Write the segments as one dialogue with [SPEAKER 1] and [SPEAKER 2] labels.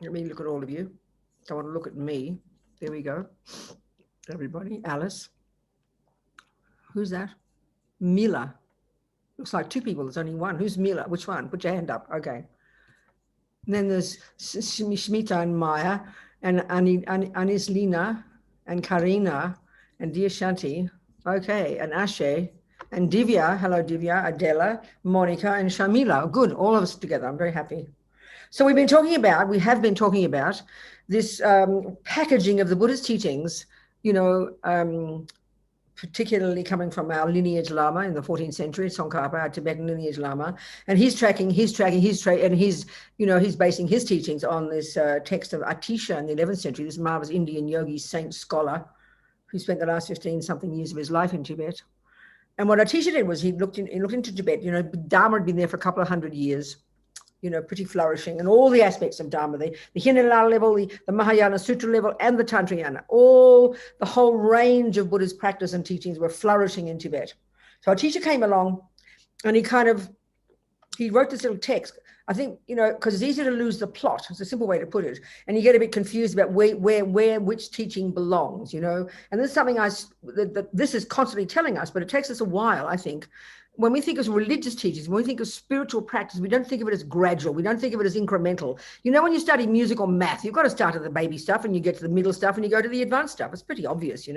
[SPEAKER 1] Let me look at all of you. Don't want to look at me. There we go. Everybody. Alice. Who's that? Mila. Looks like two people. There's only one. Who's Mila? Which one? Put your hand up. Okay. And then there's Shmita and Maya and Anislina and Karina and Dear Shanti. Okay. And Ashe and Divya. Hello, Divya. Adela, Monica, and Shamila. Good. All of us together. I'm very happy. So we have been talking about this packaging of the Buddhist teachings, particularly coming from our lineage Lama in the 14th century, Tzong Khapa, our Tibetan lineage Lama, and he's basing his teachings on this text of Atisha in the 11th century, this marvelous Indian yogi, saint, scholar, who spent the last 15-something years of his life in Tibet. And what Atisha did was he looked into Tibet. Dharma had been there for a couple of hundred years, pretty flourishing, and all the aspects of Dharma, the Hinayana level, the Mahayana Sutra level, and the Tantrayana, the whole range of Buddhist practice and teachings were flourishing in Tibet. So a teacher came along, and he wrote this little text, I think, because it's easy to lose the plot. It's a simple way to put it. And you get a bit confused about where which teaching belongs, And this is something that this is constantly telling us, but it takes us a while, I think. When we think of religious teachings, when we think of spiritual practice, we don't think of it as gradual. We don't think of it as incremental. When you study music or math, you've got to start at the baby stuff and you get to the middle stuff and you go to the advanced stuff. It's pretty obvious,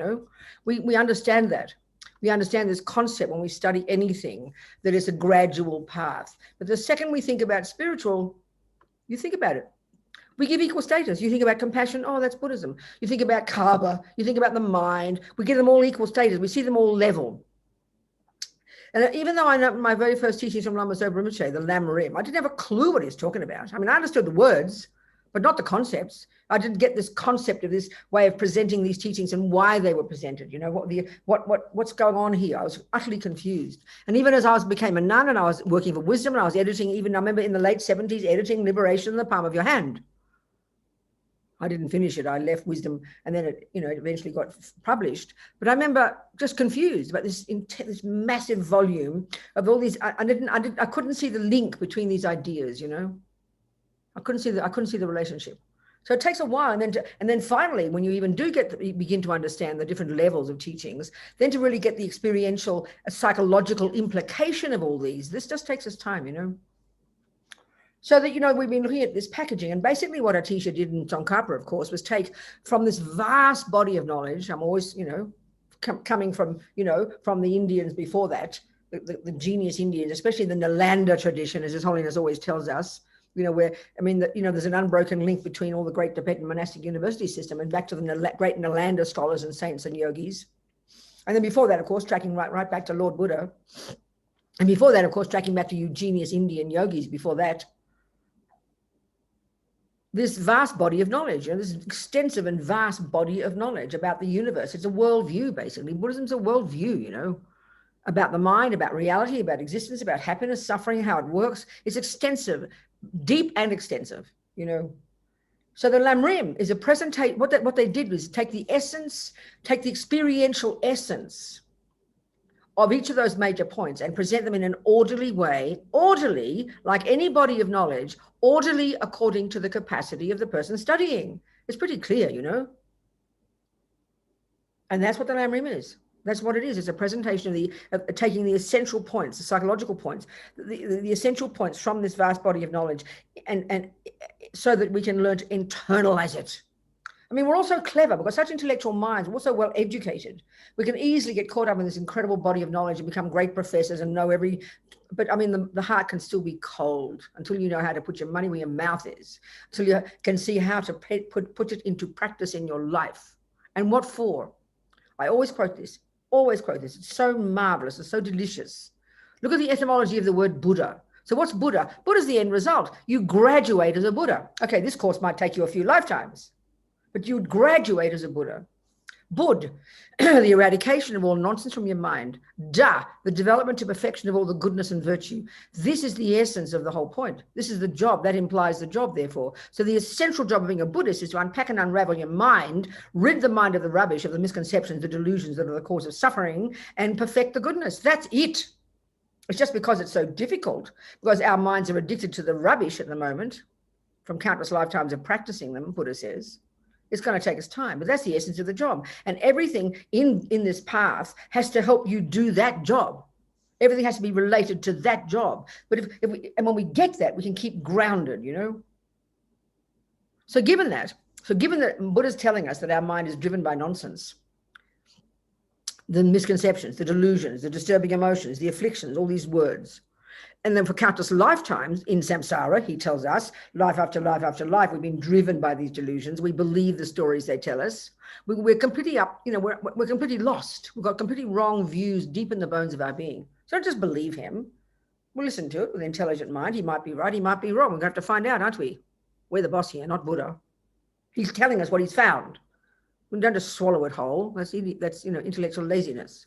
[SPEAKER 1] We understand that. We understand this concept when we study anything, that it's a gradual path. But the second we think about spiritual, you think about it. We give equal status. You think about compassion, oh, that's Buddhism. You think about karma, you think about the mind. We give them all equal status. We see them all level. And even though I know my very first teachings from Lama Tzong Khapa, the lamrim, I didn't have a clue what he was talking about. I mean, I understood the words, but not the concepts. I didn't get this concept of this way of presenting these teachings and why they were presented. What's going on here? I was utterly confused. And even as I became a nun and I was working for wisdom and I was editing, I remember in the late 70s, editing Liberation in the Palm of Your Hand. I didn't finish it. I left wisdom, and then it, eventually got published. But I remember just confused about this massive volume of all these. I couldn't see the link between these ideas. I couldn't see the relationship. So it takes a while, and then finally, when you even do begin to understand the different levels of teachings, then to really get the experiential, psychological implication of all these, this just takes us time. So that, we've been looking at this packaging, and basically what Atisha did in Tzong Khapa, of course, was take from this vast body of knowledge. I'm always, coming from, from the Indians before that, the genius Indians, especially the Nalanda tradition, as His Holiness always tells us, there's an unbroken link between all the great Tibetan monastic university system and back to the great Nalanda scholars and saints and yogis. And then before that, of course, tracking right back to Lord Buddha. And before that, of course, tracking back to you genius Indian yogis before that. This vast body of knowledge, this extensive and vast body of knowledge about the universe. It's a worldview, basically. Buddhism's a worldview, about the mind, about reality, about existence, about happiness, suffering, how it works. It's extensive, deep and extensive, So the lamrim is a presentation. What they did was take the experiential essence of each of those major points and present them in an orderly way, like any body of knowledge, orderly according to the capacity of the person studying. It's pretty clear, And that's what the lamrim is. That's what it is. It's a presentation of taking the essential points, the psychological points, the essential points from this vast body of knowledge, and so that we can learn to internalize it. I mean, we're also clever. We've got such intellectual minds. We're also well educated. We can easily get caught up in this incredible body of knowledge and become great professors and know but I mean, the heart can still be cold until you know how to put your money where your mouth is, until you can see how to put it into practice in your life. And what for? I always quote this. It's so marvelous. It's so delicious. Look at the etymology of the word Buddha. So what's Buddha? Buddha's the end result. You graduate as a Buddha. Okay, this course might take you a few lifetimes, but you would graduate as a Buddha. Bud, the eradication of all nonsense from your mind. Da, the development to perfection of all the goodness and virtue. This is the essence of the whole point. This is the job. That implies the job, therefore. So the essential job of being a Buddhist is to unpack and unravel your mind, rid the mind of the rubbish, of the misconceptions, the delusions that are the cause of suffering, and perfect the goodness. That's it. It's just because it's so difficult, because our minds are addicted to the rubbish at the moment, from countless lifetimes of practicing them, Buddha says. It's going to take us time, but that's the essence of the job. And everything in this path has to help you do that job. Everything has to be related to that job. But and when we get that, we can keep grounded, you know. So given that Buddha's telling us that our mind is driven by nonsense, the misconceptions, the delusions, the disturbing emotions, the afflictions, all these words. And then for countless lifetimes in samsara, he tells us, life after life after life, we've been driven by these delusions. We believe the stories they tell us. We're completely we're completely lost. We've got completely wrong views deep in the bones of our being. So don't just believe him. We'll listen to it with an intelligent mind. He might be right, he might be wrong. We're going to have to find out, aren't we? We're the boss here, not Buddha. He's telling us what he's found. We don't just swallow it whole. That's intellectual laziness.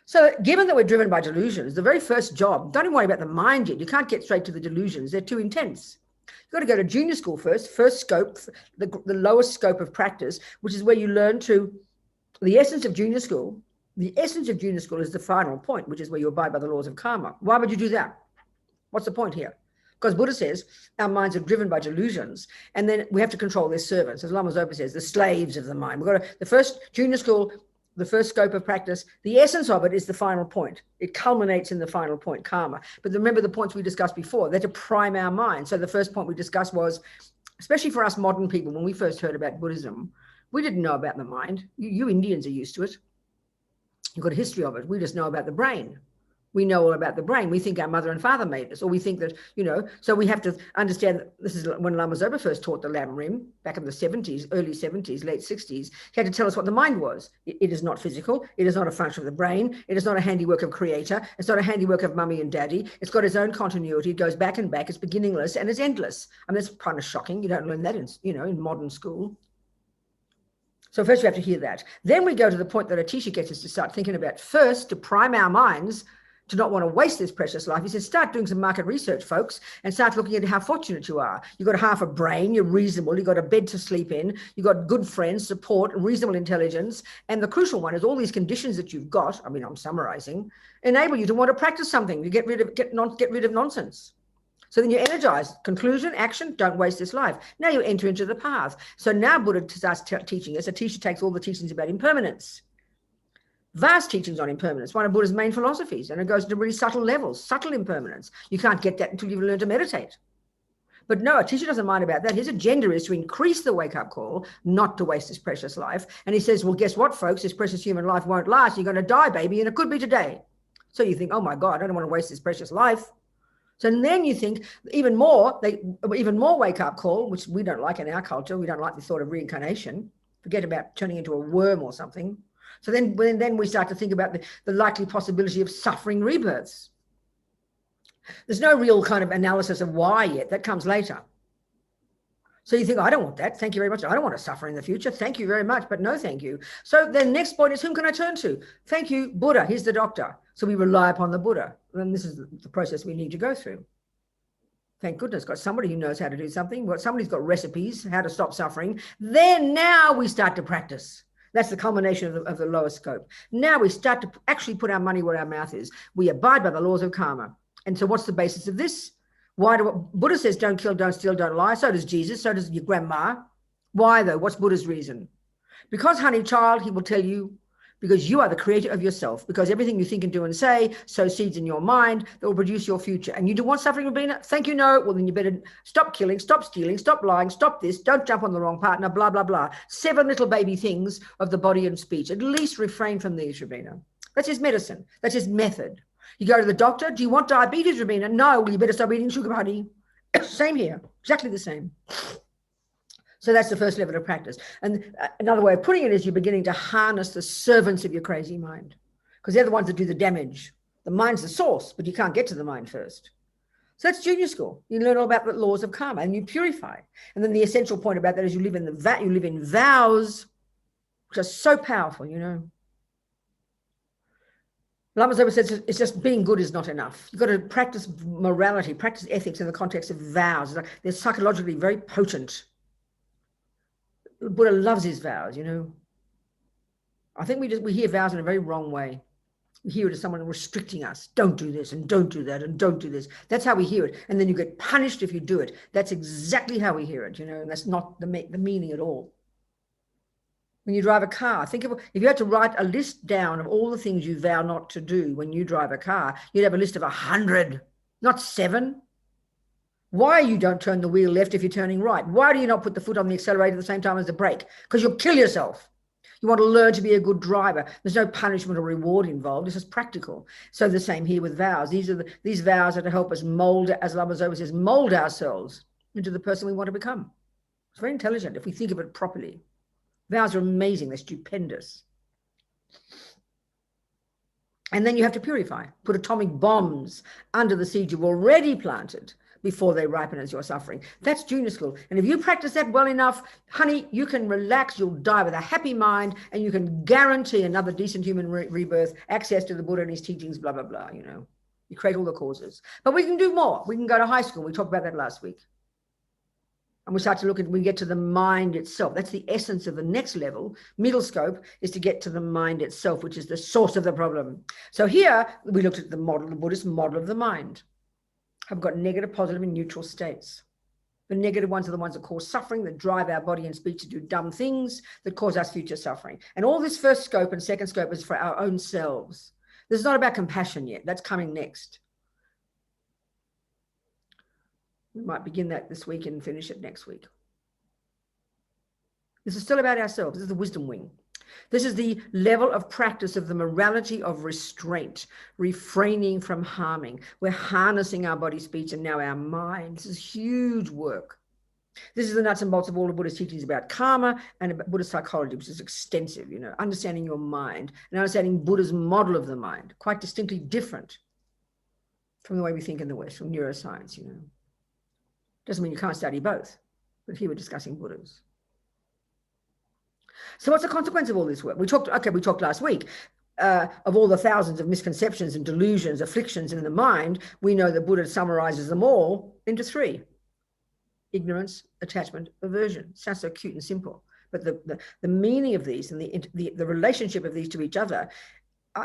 [SPEAKER 1] So given that we're driven by delusions, the very first job, don't even worry about the mind yet. You can't get straight to the delusions. They're too intense. You've got to go to junior school first scope, the lowest scope of practice, which is where you learn the essence of junior school. The essence of junior school is the final point, which is where you abide by the laws of karma. Why would you do that? What's the point here? Because Buddha says our minds are driven by delusions, and then we have to control their servants. As Lama Zopa says, the slaves of the mind. We've got the first junior school, the first scope of practice, the essence of it is the final point. It culminates in the final point, karma. But remember the points we discussed before, they're to prime our mind. So the first point we discussed was, especially for us modern people, when we first heard about Buddhism, we didn't know about the mind. You Indians are used to it. You've got a history of it. We just know about the brain. We know all about the brain. We think our mother and father made us, or we think that, so we have to understand that this is when Lama Zopa first taught the lamrim back in the 70s, early 70s, late 60s. He had to tell us what the mind was. It is not physical. It is not a function of the brain. It is not a handiwork of creator. It's not a handiwork of mummy and daddy. It's got its own continuity. It goes back and back. It's beginningless and it's endless. I mean, that's kind of shocking. You don't learn that in modern school. So first we have to hear that. Then we go to the point that a teacher gets us to start thinking about first to prime our minds to not want to waste this precious life. He says, start doing some market research, folks, and start looking at how fortunate you are. You've got half a brain, you're reasonable, you've got a bed to sleep in, you've got good friends, support, reasonable intelligence. And the crucial one is all these conditions that you've got, I mean, I'm summarizing, enable you to want to practice something, to get rid of nonsense. So then you're energized. Conclusion, action, don't waste this life. Now you enter into the path. So now Buddha starts teaching us. A teacher takes all the teachings about impermanence. Vast teachings on impermanence, one of Buddha's main philosophies, and it goes to really subtle levels, subtle impermanence. You can't get that until you've learned to meditate. But no, a teacher doesn't mind about that. His agenda is to increase the wake-up call, not to waste this precious life. And he says, well, guess what, folks? This precious human life won't last. You're going to die, baby, and it could be today. So you think, oh, my God, I don't want to waste this precious life. So then you think even more wake-up call, which we don't like in our culture. We don't like the thought of reincarnation. Forget about turning into a worm or something. So then we start to think about the likely possibility of suffering rebirths. There's no real kind of analysis of why yet. That comes later. So you think, I don't want that. Thank you very much. I don't want to suffer in the future. Thank you very much, but no thank you. So the next point is, whom can I turn to? Thank you, Buddha. Here's the doctor. So we rely upon the Buddha. And this is the process we need to go through. Thank goodness, got somebody who knows how to do something. Somebody's got recipes, how to stop suffering. Then now we start to practice. That's the culmination of the lower scope. Now we start to actually put our money where our mouth is. We abide by the laws of karma. And so what's the basis of this? Buddha says don't kill, don't steal, don't lie. So does Jesus, so does your grandma. Why though? What's Buddha's reason? Because, honey child, he will tell you, because you are the creator of yourself, because everything you think and do and say sow seeds in your mind that will produce your future. And you do want suffering, Robina? Thank you, no. Well, then you better stop killing, stop stealing, stop lying, stop this, don't jump on the wrong partner, blah, blah, blah. 7 little baby things of the body and speech. At least refrain from these, Robina. That's his medicine. That's his method. You go to the doctor, do you want diabetes, Robina? No, well, you better stop eating sugar, honey. Same here, exactly the same. So that's the first level of practice. And another way of putting it is you're beginning to harness the servants of your crazy mind, because they're the ones that do the damage. The mind's the source, but you can't get to the mind first. So that's junior school. You learn all about the laws of karma and you purify. And then the essential point about that is you live in vows, which are so powerful, you know. Lama Zopa says it's just being good is not enough. You've got to practice morality, practice ethics in the context of vows. They're psychologically very potent. Buddha loves his vows, you know. I think we hear vows in a very wrong way. We hear it as someone restricting us. Don't do this and don't do that and don't do this. That's how we hear it. And then you get punished if you do it. That's exactly how we hear it, you know, and that's not the meaning at all. When you drive a car, think of if you had to write a list down of all the things you vow not to do when you drive a car, you'd have a list of 100, not 7. Why you don't turn the wheel left if you're turning right? Why do you not put the foot on the accelerator at the same time as the brake? Because you'll kill yourself. You want to learn to be a good driver. There's no punishment or reward involved. This is practical. So the same here with vows. These vows are to help us mold, as Lama Tzong says, mold ourselves into the person we want to become. It's very intelligent if we think of it properly. Vows are amazing. They're stupendous. And then you have to purify. Put atomic bombs under the seeds you've already planted before they ripen as you're suffering. That's junior school. And if you practice that well enough, honey, you can relax, you'll die with a happy mind, and you can guarantee another decent human rebirth, access to the Buddha and his teachings, blah, blah, blah, you know. You create all the causes. But we can do more. We can go to high school. We talked about that last week. And we start to we get to the mind itself. That's the essence of the next level. Middle scope is to get to the mind itself, which is the source of the problem. So here we looked at the model, the Buddhist model of the mind. I've got negative, positive, and neutral states. The negative ones are the ones that cause suffering, that drive our body and speech to do dumb things, that cause us future suffering. And all this first scope and second scope is for our own selves. This is not about compassion yet. That's coming next. We might begin that this week and finish it next week. This is still about ourselves. This is the wisdom wing. This is the level of practice of the morality of restraint, refraining from harming. We're harnessing our body, speech, and now our mind. This is huge work. This is the nuts and bolts of all the Buddhist teachings about karma and about Buddhist psychology, which is extensive, you know, understanding your mind and understanding Buddha's model of the mind, quite distinctly different from the way we think in the West, from neuroscience, you know. Doesn't mean you can't study both, but here we're discussing Buddhas. So what's the consequence of all this work? We talked last week of all the thousands of misconceptions and delusions, afflictions in the mind. We know that Buddha summarizes them all into 3: ignorance, attachment, aversion. Sounds so cute and simple, but the meaning of these and the relationship of these to each other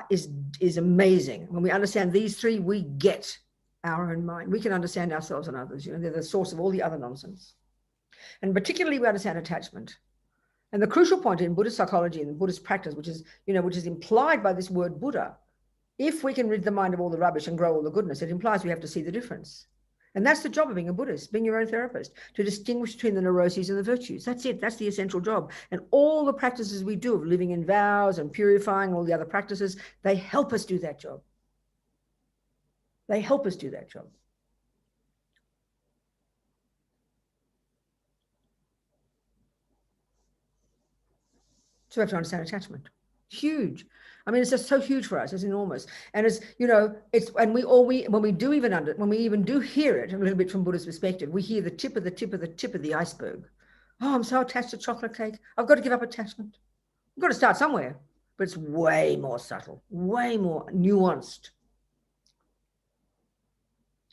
[SPEAKER 1] is amazing. When we understand these 3, we get our own mind. We can understand ourselves and others. You know, they're the source of all the other nonsense. And particularly we understand attachment. And the crucial point in Buddhist psychology and Buddhist practice, which is implied by this word Buddha, if we can rid the mind of all the rubbish and grow all the goodness, it implies we have to see the difference. And that's the job of being a Buddhist, being your own therapist, to distinguish between the neuroses and the virtues. That's it. That's the essential job. And all the practices we do of living in vows and purifying, all the other practices, they help us do that job. They help us do that job. So we have to understand attachment. Huge. I mean, it's just so huge for us. It's enormous. And it's, you know, when we even do hear it a little bit from Buddha's perspective, we hear the tip of the iceberg. Oh, I'm so attached to chocolate cake. I've got to give up attachment. I've got to start somewhere. But it's way more subtle, way more nuanced.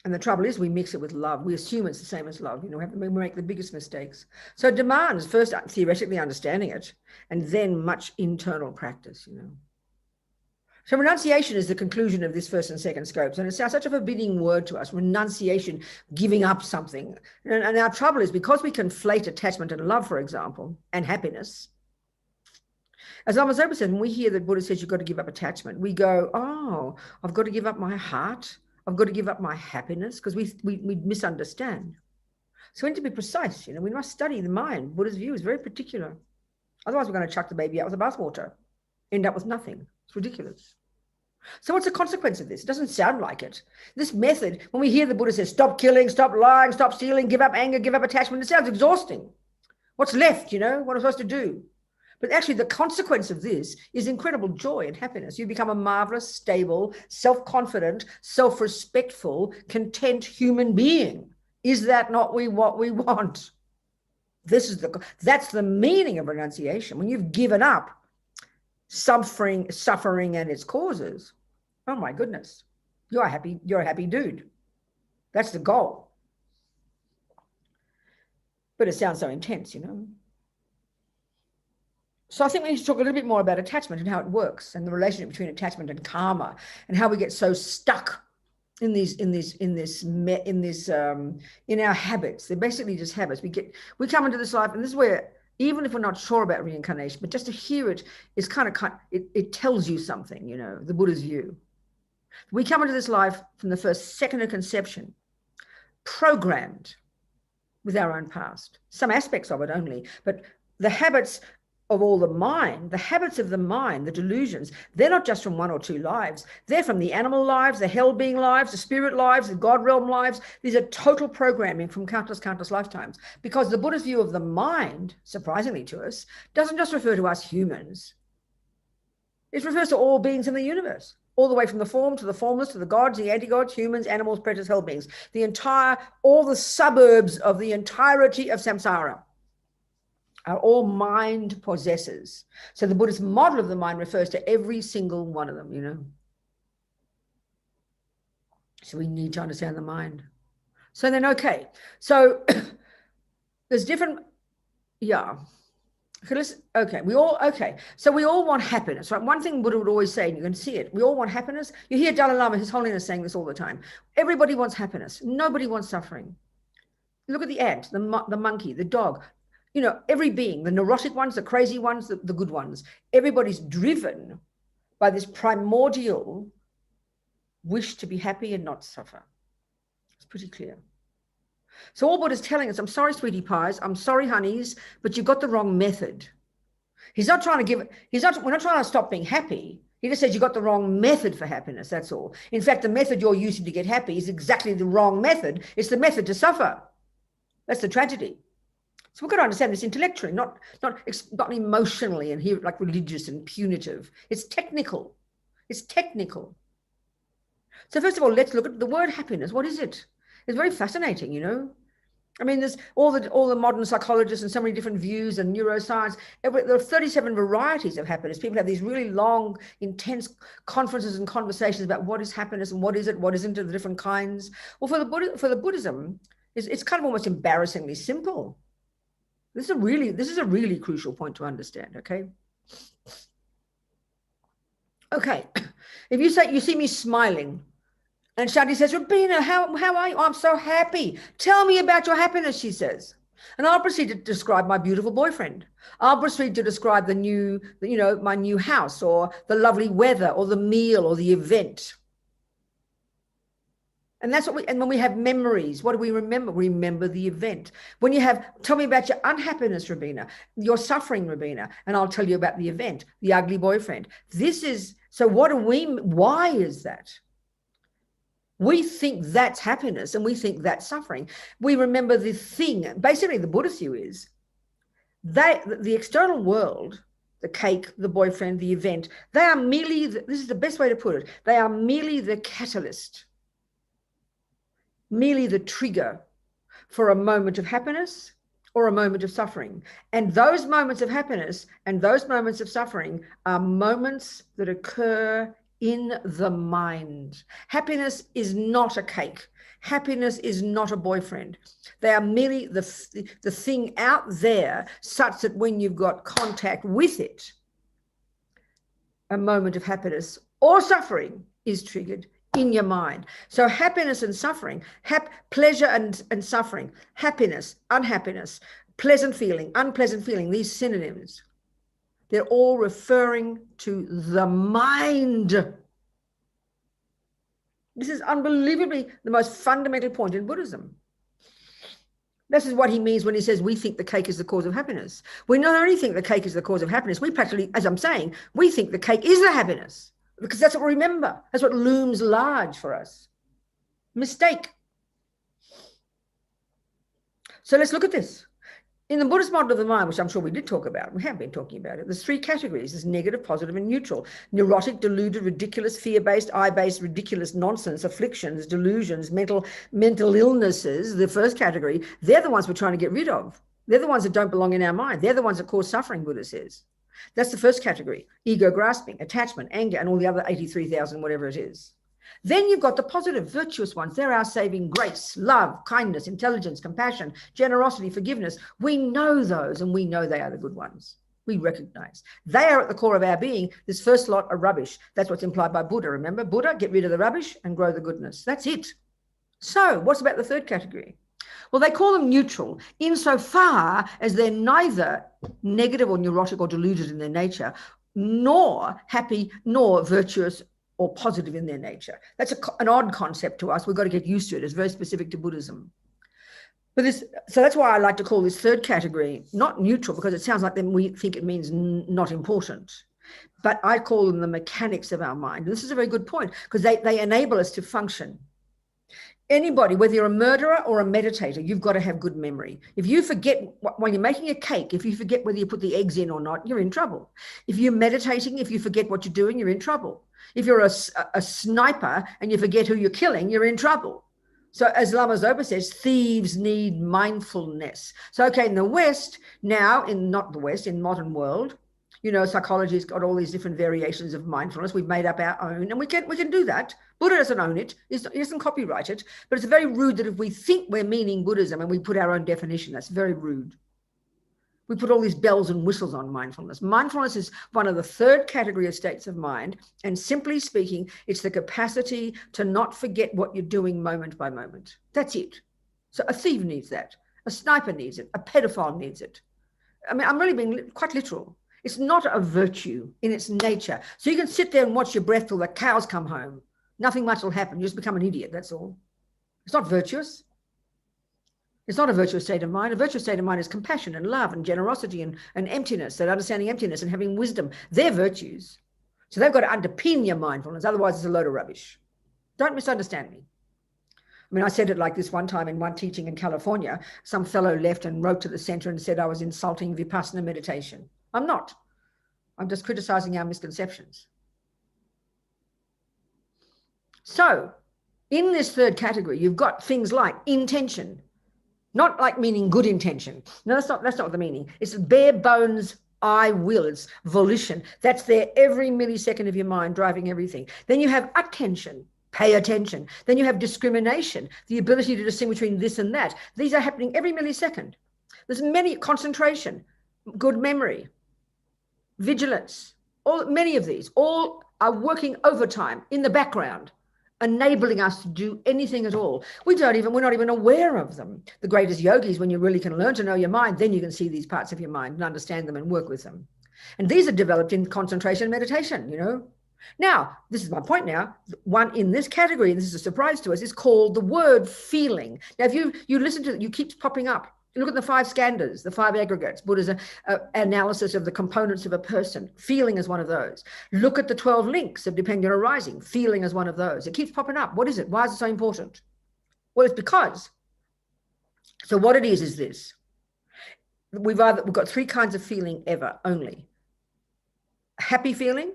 [SPEAKER 1] And the trouble is we mix it with love. We assume it's the same as love. You know, we make the biggest mistakes. So it demands first theoretically understanding it and then much internal practice, you know. So renunciation is the conclusion of this first and second scopes. And it sounds such a forbidding word to us, renunciation, giving up something. And our trouble is because we conflate attachment and love, for example, and happiness. As Lama Tzong said, when we hear that Buddha says you've got to give up attachment, we go, oh, I've got to give up my heart. I've got to give up my happiness, because we misunderstand. So we need to be precise, you know, we must study the mind. Buddha's view is very particular. Otherwise, we're going to chuck the baby out with the bathwater, end up with nothing. It's ridiculous. So what's the consequence of this? It doesn't sound like it. This method, when we hear the Buddha say, stop killing, stop lying, stop stealing, give up anger, give up attachment, it sounds exhausting. What's left, you know, what am I supposed to do? But actually, the consequence of this is incredible joy and happiness. You become a marvelous, stable, self-confident, self-respectful, content human being. Is that not what we want? That's the meaning of renunciation. When you've given up suffering and its causes, oh my goodness, you're a happy dude. That's the goal. But it sounds so intense, you know. So I think we need to talk a little bit more about attachment and how it works, and the relationship between attachment and karma, and how we get so stuck in our habits. They're basically just habits. We come into this life, and this is where, even if we're not sure about reincarnation, but just to hear it is it tells you something, the Buddha's view. We come into this life from the first second of conception, programmed with our own past, some aspects of it only, but the habits of all the mind, the habits of the mind, the delusions, they're not just from one or two lives. They're from the animal lives, the hell being lives, the spirit lives, the God realm lives. These are total programming from countless lifetimes, because the Buddha's view of the mind, surprisingly to us, doesn't just refer to us humans. It refers to all beings in the universe, all the way from the form to the formless, to the gods, the anti-gods, humans, animals, predators, hell beings, all the suburbs of the entirety of samsara are all mind possessors. So the Buddhist model of the mind refers to every single one of them, So we need to understand the mind. So then, okay. So there's different, yeah. Okay, so we all want happiness, right? One thing Buddha would always say, and you can see it, we all want happiness. You hear Dalai Lama, His Holiness, saying this all the time. Everybody wants happiness. Nobody wants suffering. Look at the ant, the monkey, the dog. Every being, the neurotic ones, the crazy ones, the good ones, everybody's driven by this primordial wish to be happy and not suffer. It's pretty clear. So all Buddha's telling us, I'm sorry, sweetie pies, I'm sorry, honeys, but you've got the wrong method. We're not trying to stop being happy. He just says you got the wrong method for happiness, that's all. In fact, the method you're using to get happy is exactly the wrong method. It's the method to suffer. That's the tragedy. So we've got to understand this intellectually, not emotionally and here like religious and punitive. It's technical. It's technical. So first of all, let's look at the word happiness. What is it? It's very fascinating, I mean, there's all the modern psychologists and so many different views and neuroscience. There are 37 varieties of happiness. People have these really long, intense conferences and conversations about what is happiness and what is it, what isn't, the different kinds. Well, for the Buddhism, it's kind of almost embarrassingly simple. This is a really crucial point to understand, okay? Okay, if you see me smiling, and Shanti says, Robina, how are you? I'm so happy. Tell me about your happiness, she says. And I'll proceed to describe my beautiful boyfriend. I'll proceed to describe my new house, or the lovely weather, or the meal, or the event. And that's and when we have memories, what do we remember? We remember the event. When tell me about your unhappiness, Robina, your suffering, Robina, and I'll tell you about the event, the ugly boyfriend. Why is that? We think that's happiness and we think that's suffering. We remember the thing. Basically, the Buddhist view is the external world, the cake, the boyfriend, the event, they are merely, this is the best way to put it, they are merely the catalyst, merely the trigger for a moment of happiness or a moment of suffering. And those moments of happiness and those moments of suffering are moments that occur in the mind. Happiness is not a cake. Happiness is not a boyfriend. They are merely the thing out there, such that when you've got contact with it, a moment of happiness or suffering is triggered in your mind. So happiness and suffering, pleasure and suffering, happiness, unhappiness, pleasant feeling, unpleasant feeling, these synonyms, they're all referring to the mind. This is unbelievably the most fundamental point in Buddhism. This is what he means when he says we think the cake is the cause of happiness. We not only think the cake is the cause of happiness, we practically, as I'm saying, we think the cake is the happiness, because that's what we remember. That's what looms large for us. Mistake. So let's look at this. In the Buddhist model of the mind, which I'm sure we did talk about, we have been talking about it, there's three categories. There's negative, positive, and neutral. Neurotic, deluded, ridiculous, fear-based, I-based, ridiculous nonsense, afflictions, delusions, mental illnesses, the first category, they're the ones we're trying to get rid of. They're the ones that don't belong in our mind. They're the ones that cause suffering, Buddha says. That's the first category. Ego grasping, attachment, anger, and all the other 83,000, whatever it is. Then you've got the positive, virtuous ones. They're our saving grace, love, kindness, intelligence, compassion, generosity, forgiveness. We know those, and we know they are the good ones. We recognize. They are at the core of our being. This first lot are rubbish. That's what's implied by Buddha. Remember, Buddha, get rid of the rubbish and grow the goodness. That's it. So what's about the third category? Well, they call them neutral insofar as they're neither negative or neurotic or deluded in their nature, nor happy, nor virtuous or positive in their nature. That's an odd concept to us. We've got to get used to it. It's very specific to Buddhism. But so that's why I like to call this third category not neutral, because it sounds like then we think it means not important. But I call them the mechanics of our mind. And this is a very good point, because they enable us to function. Anybody, whether you're a murderer or a meditator, you've got to have good memory. If you forget, when you're making a cake, if you forget whether you put the eggs in or not, you're in trouble. If you're meditating, if you forget what you're doing, you're in trouble. If you're a sniper and you forget who you're killing, you're in trouble. So as Lama Zopa says, thieves need mindfulness. So, okay, in the West, now, not the West, in modern world, you know, psychology's got all these different variations of mindfulness. We've made up our own, and we can do that. Buddha doesn't own it. He doesn't copyright it. But it's very rude that if we think we're meaning Buddhism and we put our own definition, that's very rude. We put all these bells and whistles on mindfulness. Mindfulness is one of the third category of states of mind. And simply speaking, it's the capacity to not forget what you're doing moment by moment. That's it. So a thief needs that. A sniper needs it. A pedophile needs it. I mean, I'm really being quite literal. It's not a virtue in its nature. So you can sit there and watch your breath till the cows come home. Nothing much will happen. You just become an idiot, that's all. It's not virtuous. It's not a virtuous state of mind. A virtuous state of mind is compassion and love and generosity and emptiness, and understanding emptiness and having wisdom. They're virtues. So they've got to underpin your mindfulness. Otherwise, it's a load of rubbish. Don't misunderstand me. I mean, I said it like this one time in one teaching in California. Some fellow left and wrote to the center and said I was insulting Vipassana meditation. I'm not. I'm just criticizing our misconceptions. So in this third category, you've got things like intention, not like meaning good intention. No, that's not the meaning. It's bare bones, I will. It's volition. That's there every millisecond of your mind, driving everything. Then you have attention, pay attention. Then you have discrimination, the ability to distinguish between this and that. These are happening every millisecond. There's concentration, good memory, vigilance. Many of these all are working overtime in the background, enabling us to do anything at all. We're not even aware of them. The greatest yogis, when you really can learn to know your mind, then you can see these parts of your mind and understand them and work with them. And these are developed in concentration and meditation, you know. Now, this is my point now. One in this category, and this is a surprise to us, is called the word feeling. Now, if you listen to it, you keep popping up. Look at the 5 skandhas, the 5 aggregates. Buddha's analysis of the components of a person. Feeling is one of those. Look at the 12 links of dependent arising. Feeling is one of those. It keeps popping up. What is it? Why is it so important? Well, it's because. So what it is this. We've got 3 kinds of feeling ever, only. Happy feeling,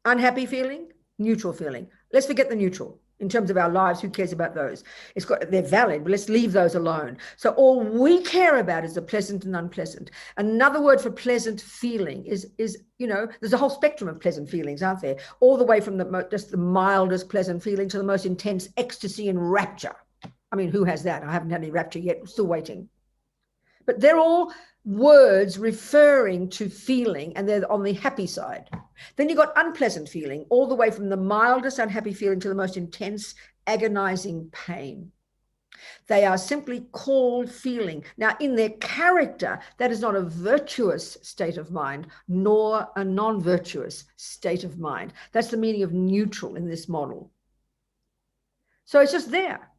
[SPEAKER 1] unhappy feeling, neutral feeling. Let's forget the neutral. In terms of our lives, who cares about those? They're valid, but let's leave those alone. So all we care about is the pleasant and unpleasant. Another word for pleasant feeling is you know, there's a whole spectrum of pleasant feelings, aren't there? All the way from just the mildest pleasant feeling to the most intense ecstasy and rapture. I mean, who has that? I haven't had any rapture yet. I'm still waiting. But they're all words referring to feeling, and they're on the happy side. Then you've got unpleasant feeling, all the way from the mildest unhappy feeling to the most intense, agonizing pain. They are simply called feeling. Now, in their character, that is not a virtuous state of mind, nor a non-virtuous state of mind. That's the meaning of neutral in this model. So it's just there.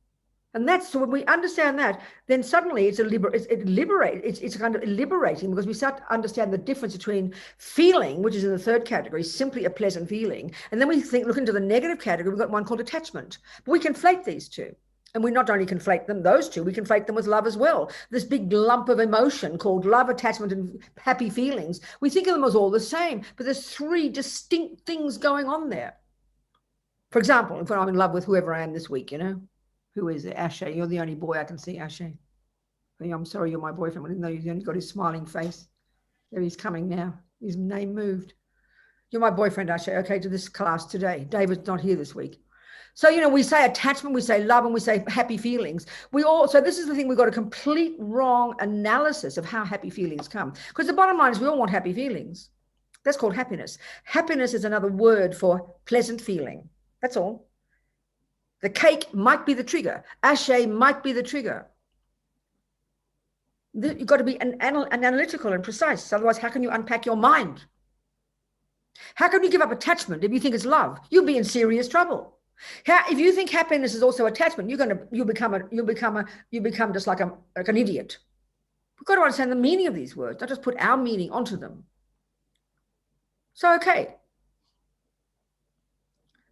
[SPEAKER 1] And that's, so when we understand that, then suddenly it's kind of liberating, because we start to understand the difference between feeling, which is in the third category, simply a pleasant feeling. And then we look into the negative category, we've got one called attachment. But we conflate these two. And we not only conflate them, those two, we conflate them with love as well. This big lump of emotion called love, attachment, and happy feelings, we think of them as all the same, but there's 3 distinct things going on there. For example, if I'm in love with whoever I am this week, you know, who is it? Ashe. You're the only boy I can see, Ashe. I'm sorry you're my boyfriend, even though you've only got his smiling face. There he's coming now. His name moved. You're my boyfriend, Ashe. Okay, to this class today. David's not here this week. So, you know, we say attachment, we say love, and we say happy feelings. So this is the thing, we've got a complete wrong analysis of how happy feelings come. Because the bottom line is we all want happy feelings. That's called happiness. Happiness is another word for pleasant feeling. That's all. The cake might be the trigger. Ashe might be the trigger. You've got to be analytical and precise. Otherwise, how can you unpack your mind? How can you give up attachment if you think it's love? You'll be in serious trouble. If you think happiness is also attachment, you'll become just like an idiot. We've got to understand the meaning of these words, not just put our meaning onto them. So, okay.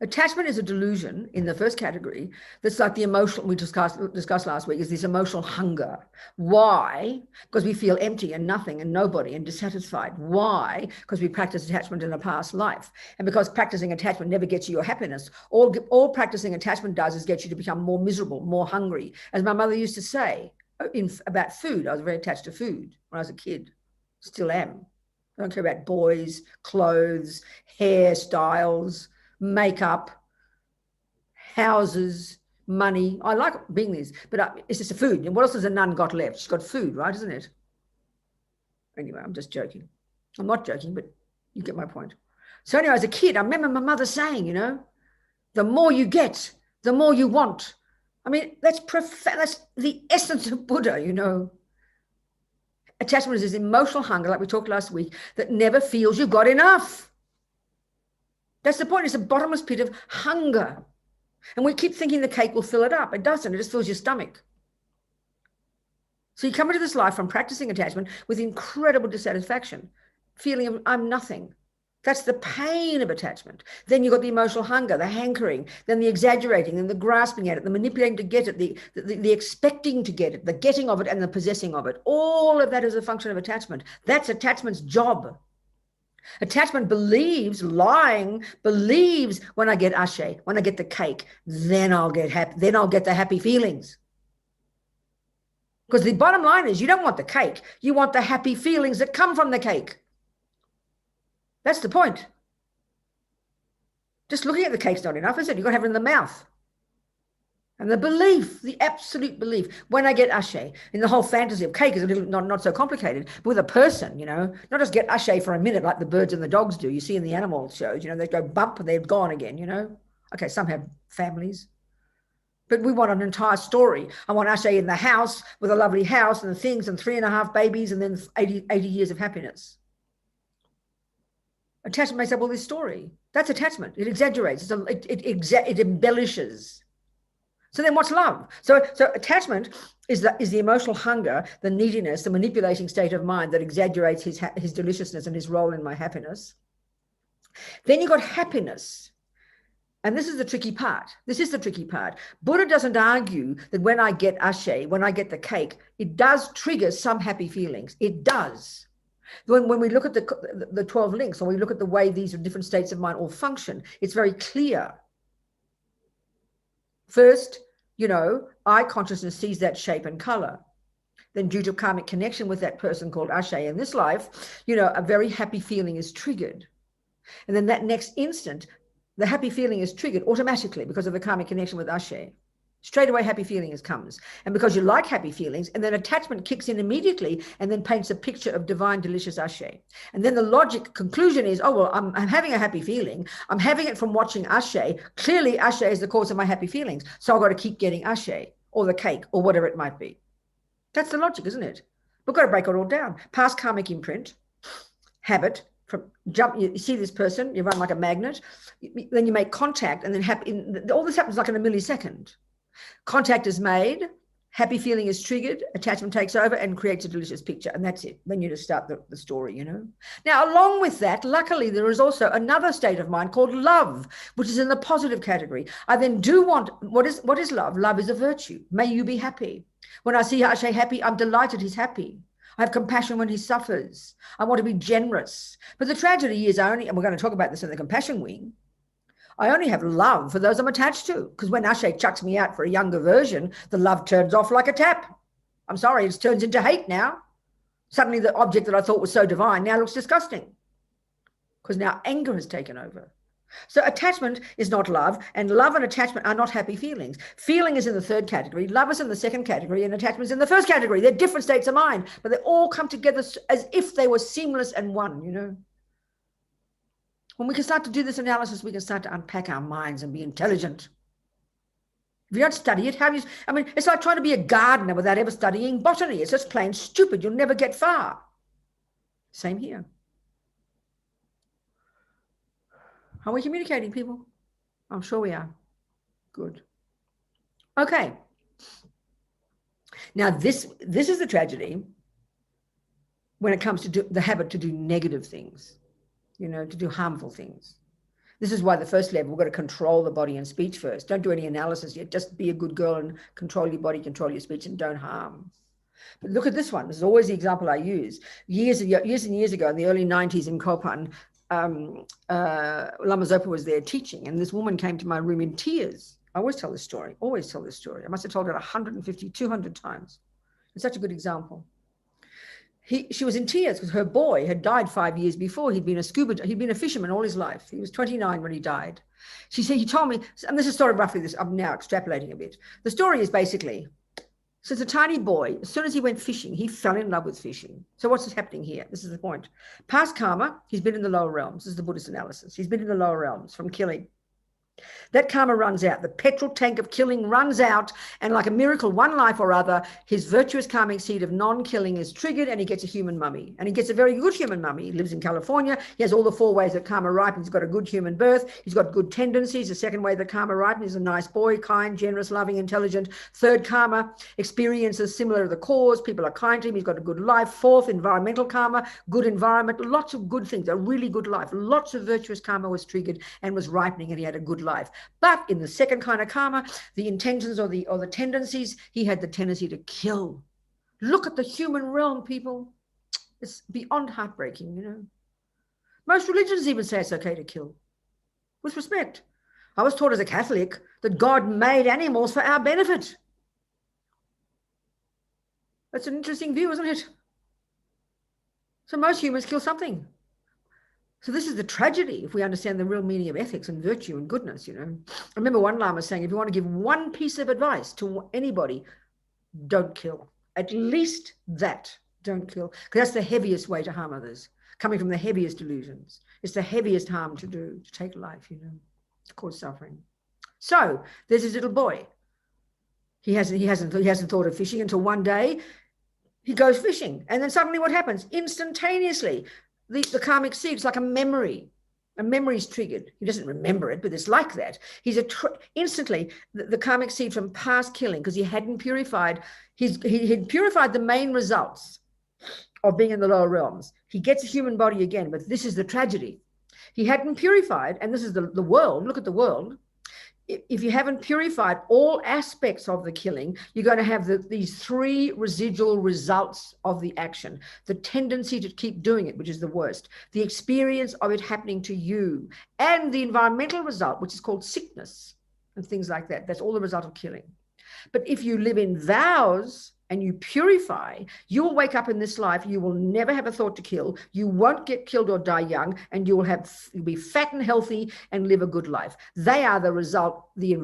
[SPEAKER 1] Attachment is a delusion in the first category. That's like the emotional we discussed last week, is this emotional hunger. Why? Because we feel empty and nothing and nobody and dissatisfied. Why? Because we practice attachment in a past life. And because practicing attachment never gets you your happiness. All practicing attachment does is get you to become more miserable, more hungry. As my mother used to say about food, I was very attached to food when I was a kid. Still am. I don't care about boys, clothes, hairstyles, makeup, houses, money. I like being these, but it's just a food. And what else has a nun got left? She's got food, right? Isn't it? Anyway, I'm just joking. I'm not joking, but you get my point. So anyway, as a kid, I remember my mother saying, you know, the more you get, the more you want. I mean, that's the essence of Buddha, you know. Attachment is this emotional hunger, like we talked last week, that never feels you've got enough. That's the point. It's a bottomless pit of hunger. And we keep thinking the cake will fill it up. It doesn't. It just fills your stomach. So you come into this life from practicing attachment with incredible dissatisfaction, feeling of I'm nothing. That's the pain of attachment. Then you've got the emotional hunger, the hankering, then the exaggerating, then the grasping at it, the manipulating to get it, the expecting to get it, the getting of it, and the possessing of it. All of that is a function of attachment. That's attachment's job. Attachment believes when I get ashe, when I get the cake, then I'll get happy, then I'll get the happy feelings. Because the bottom line is you don't want the cake, you want the happy feelings that come from the cake. That's the point. Just looking at the cake's not enough, is it? You've got to have it in the mouth. And the belief, the absolute belief, when I get ashe, and the whole fantasy of cake is a little not so complicated, but with a person, you know, not just get ashe for a minute like the birds and the dogs do. You see in the animal shows, you know, they go bump and they're gone again, you know. Okay, some have families. But we want an entire story. I want ashe in the house with a lovely house and the things and 3.5 babies and then 80 years of happiness. Attachment makes up all this story. That's attachment. It exaggerates. It embellishes. So then what's love? So attachment is the emotional hunger, the neediness, the manipulating state of mind that exaggerates his deliciousness and his role in my happiness. Then you've got happiness. And this is the tricky part. This is the tricky part. Buddha doesn't argue that when I get ashe, when I get the cake, it does trigger some happy feelings. It does. When we look at the 12 links, or we look at the way these different states of mind all function, it's very clear. First, you know, eye consciousness sees that shape and color. Then due to karmic connection with that person called ashe in this life, you know, a very happy feeling is triggered. And then that next instant, the happy feeling is triggered automatically because of the karmic connection with ashe. Straight away, happy feelings comes. And because you like happy feelings, and then attachment kicks in immediately and then paints a picture of divine, delicious ashe. And then the logic conclusion is, oh, well, I'm having a happy feeling. I'm having it from watching ashe. Clearly, ashe is the cause of my happy feelings. So I've got to keep getting ashe or the cake or whatever it might be. That's the logic, isn't it? We've got to break it all down. Past karmic imprint, habit, you see this person, you run like a magnet, then you make contact, and then all this happens like in a millisecond. Contact is made, happy feeling is triggered, attachment takes over and creates a delicious picture, and that's it. Then you just start the story, you know. Now, along with that, luckily, there is also another state of mind called love, which is in the positive category. I then do want, what is love? Love is a virtue. May you be happy. When I see Ashe happy, I'm delighted he's happy. I have compassion when he suffers. I want to be generous. But the tragedy is and we're going to talk about this in the compassion wing, I only have love for those I'm attached to, because when Ashe chucks me out for a younger version, the love turns off like a tap. I'm sorry, it turns into hate now. Suddenly the object that I thought was so divine now looks disgusting, because now anger has taken over. So attachment is not love, and love and attachment are not happy feelings. Feeling is in the third category, love is in the second category, and attachment is in the first category. They're different states of mind, but they all come together as if they were seamless and one, you know. When we can start to do this analysis, we can start to unpack our minds and be intelligent. If you don't study it, I mean, it's like trying to be a gardener without ever studying botany. It's just plain stupid. You'll never get far. Same here. Are we communicating, people? I'm sure we are. Good. Okay. Now, this is the tragedy when it comes to the habit to do negative things, you know, to do harmful things. This is why the first level, we've got to control the body and speech first. Don't do any analysis yet. Just be a good girl and control your body, control your speech, and don't harm. But look at this one. This is always the example I use. Years and years ago, in the early 90s in Kopan, Lama Zopa was there teaching, and this woman came to my room in tears. I always tell this story, I must have told it 150, 200 times. It's such a good example. She was in tears because her boy had died 5 years before. He'd been a fisherman all his life. He was 29 when he died. She said, he told me, and this is sort of roughly this, I'm now extrapolating a bit. The story is basically, since a tiny boy, as soon as he went fishing, he fell in love with fishing. So what's happening here? This is the point. Past karma, he's been in the lower realms. This is the Buddhist analysis. He's been in the lower realms from killing. That karma runs out. The petrol tank of killing runs out, and like a miracle, one life or other, his virtuous karmic seed of non-killing is triggered, and he gets a human mummy. And he gets a very good human mummy. He lives in California. He has all the 4 ways that karma ripens. He's got a good human birth. He's got good tendencies. The second way that karma ripens is a nice boy, kind, generous, loving, intelligent. Third karma, experiences similar to the cause. People are kind to him. He's got a good life. Fourth, environmental karma, good environment, lots of good things, a really good life. Lots of virtuous karma was triggered and was ripening, and he had a good life. But in the second kind of karma, the intentions or the tendencies, he had the tendency to kill. Look at the human realm, people. It's beyond heartbreaking, you know. Most religions even say it's okay to kill. With respect. I was taught as a Catholic that God made animals for our benefit. That's an interesting view, isn't it? So most humans kill something. So this is the tragedy if we understand the real meaning of ethics and virtue and goodness, you know. I remember one Lama saying, if you want to give one piece of advice to anybody, don't kill. At least that, don't kill. Because that's the heaviest way to harm others, coming from the heaviest delusions. It's the heaviest harm to do, to take life, you know, to cause suffering. So there's this little boy. He hasn't thought of fishing until one day he goes fishing. And then suddenly what happens? Instantaneously, the karmic seed is like a memory. A memory is triggered. He doesn't remember it, but it's like that. He's instantly the karmic seed from past killing, because he hadn't purified. He'd purified the main results of being in the lower realms. He gets a human body again, but this is the tragedy. He hadn't purified, and this is the world. Look at the world. If you haven't purified all aspects of the killing, you're going to have these 3 residual results of the action. The tendency to keep doing it, which is the worst. The experience of it happening to you. And the environmental result, which is called sickness and things like that. That's all the result of killing. But if you live in vows and you purify, you will wake up in this life, you will never have a thought to kill, you won't get killed or die young, and you'll be fat and healthy and live a good life. They are the result, the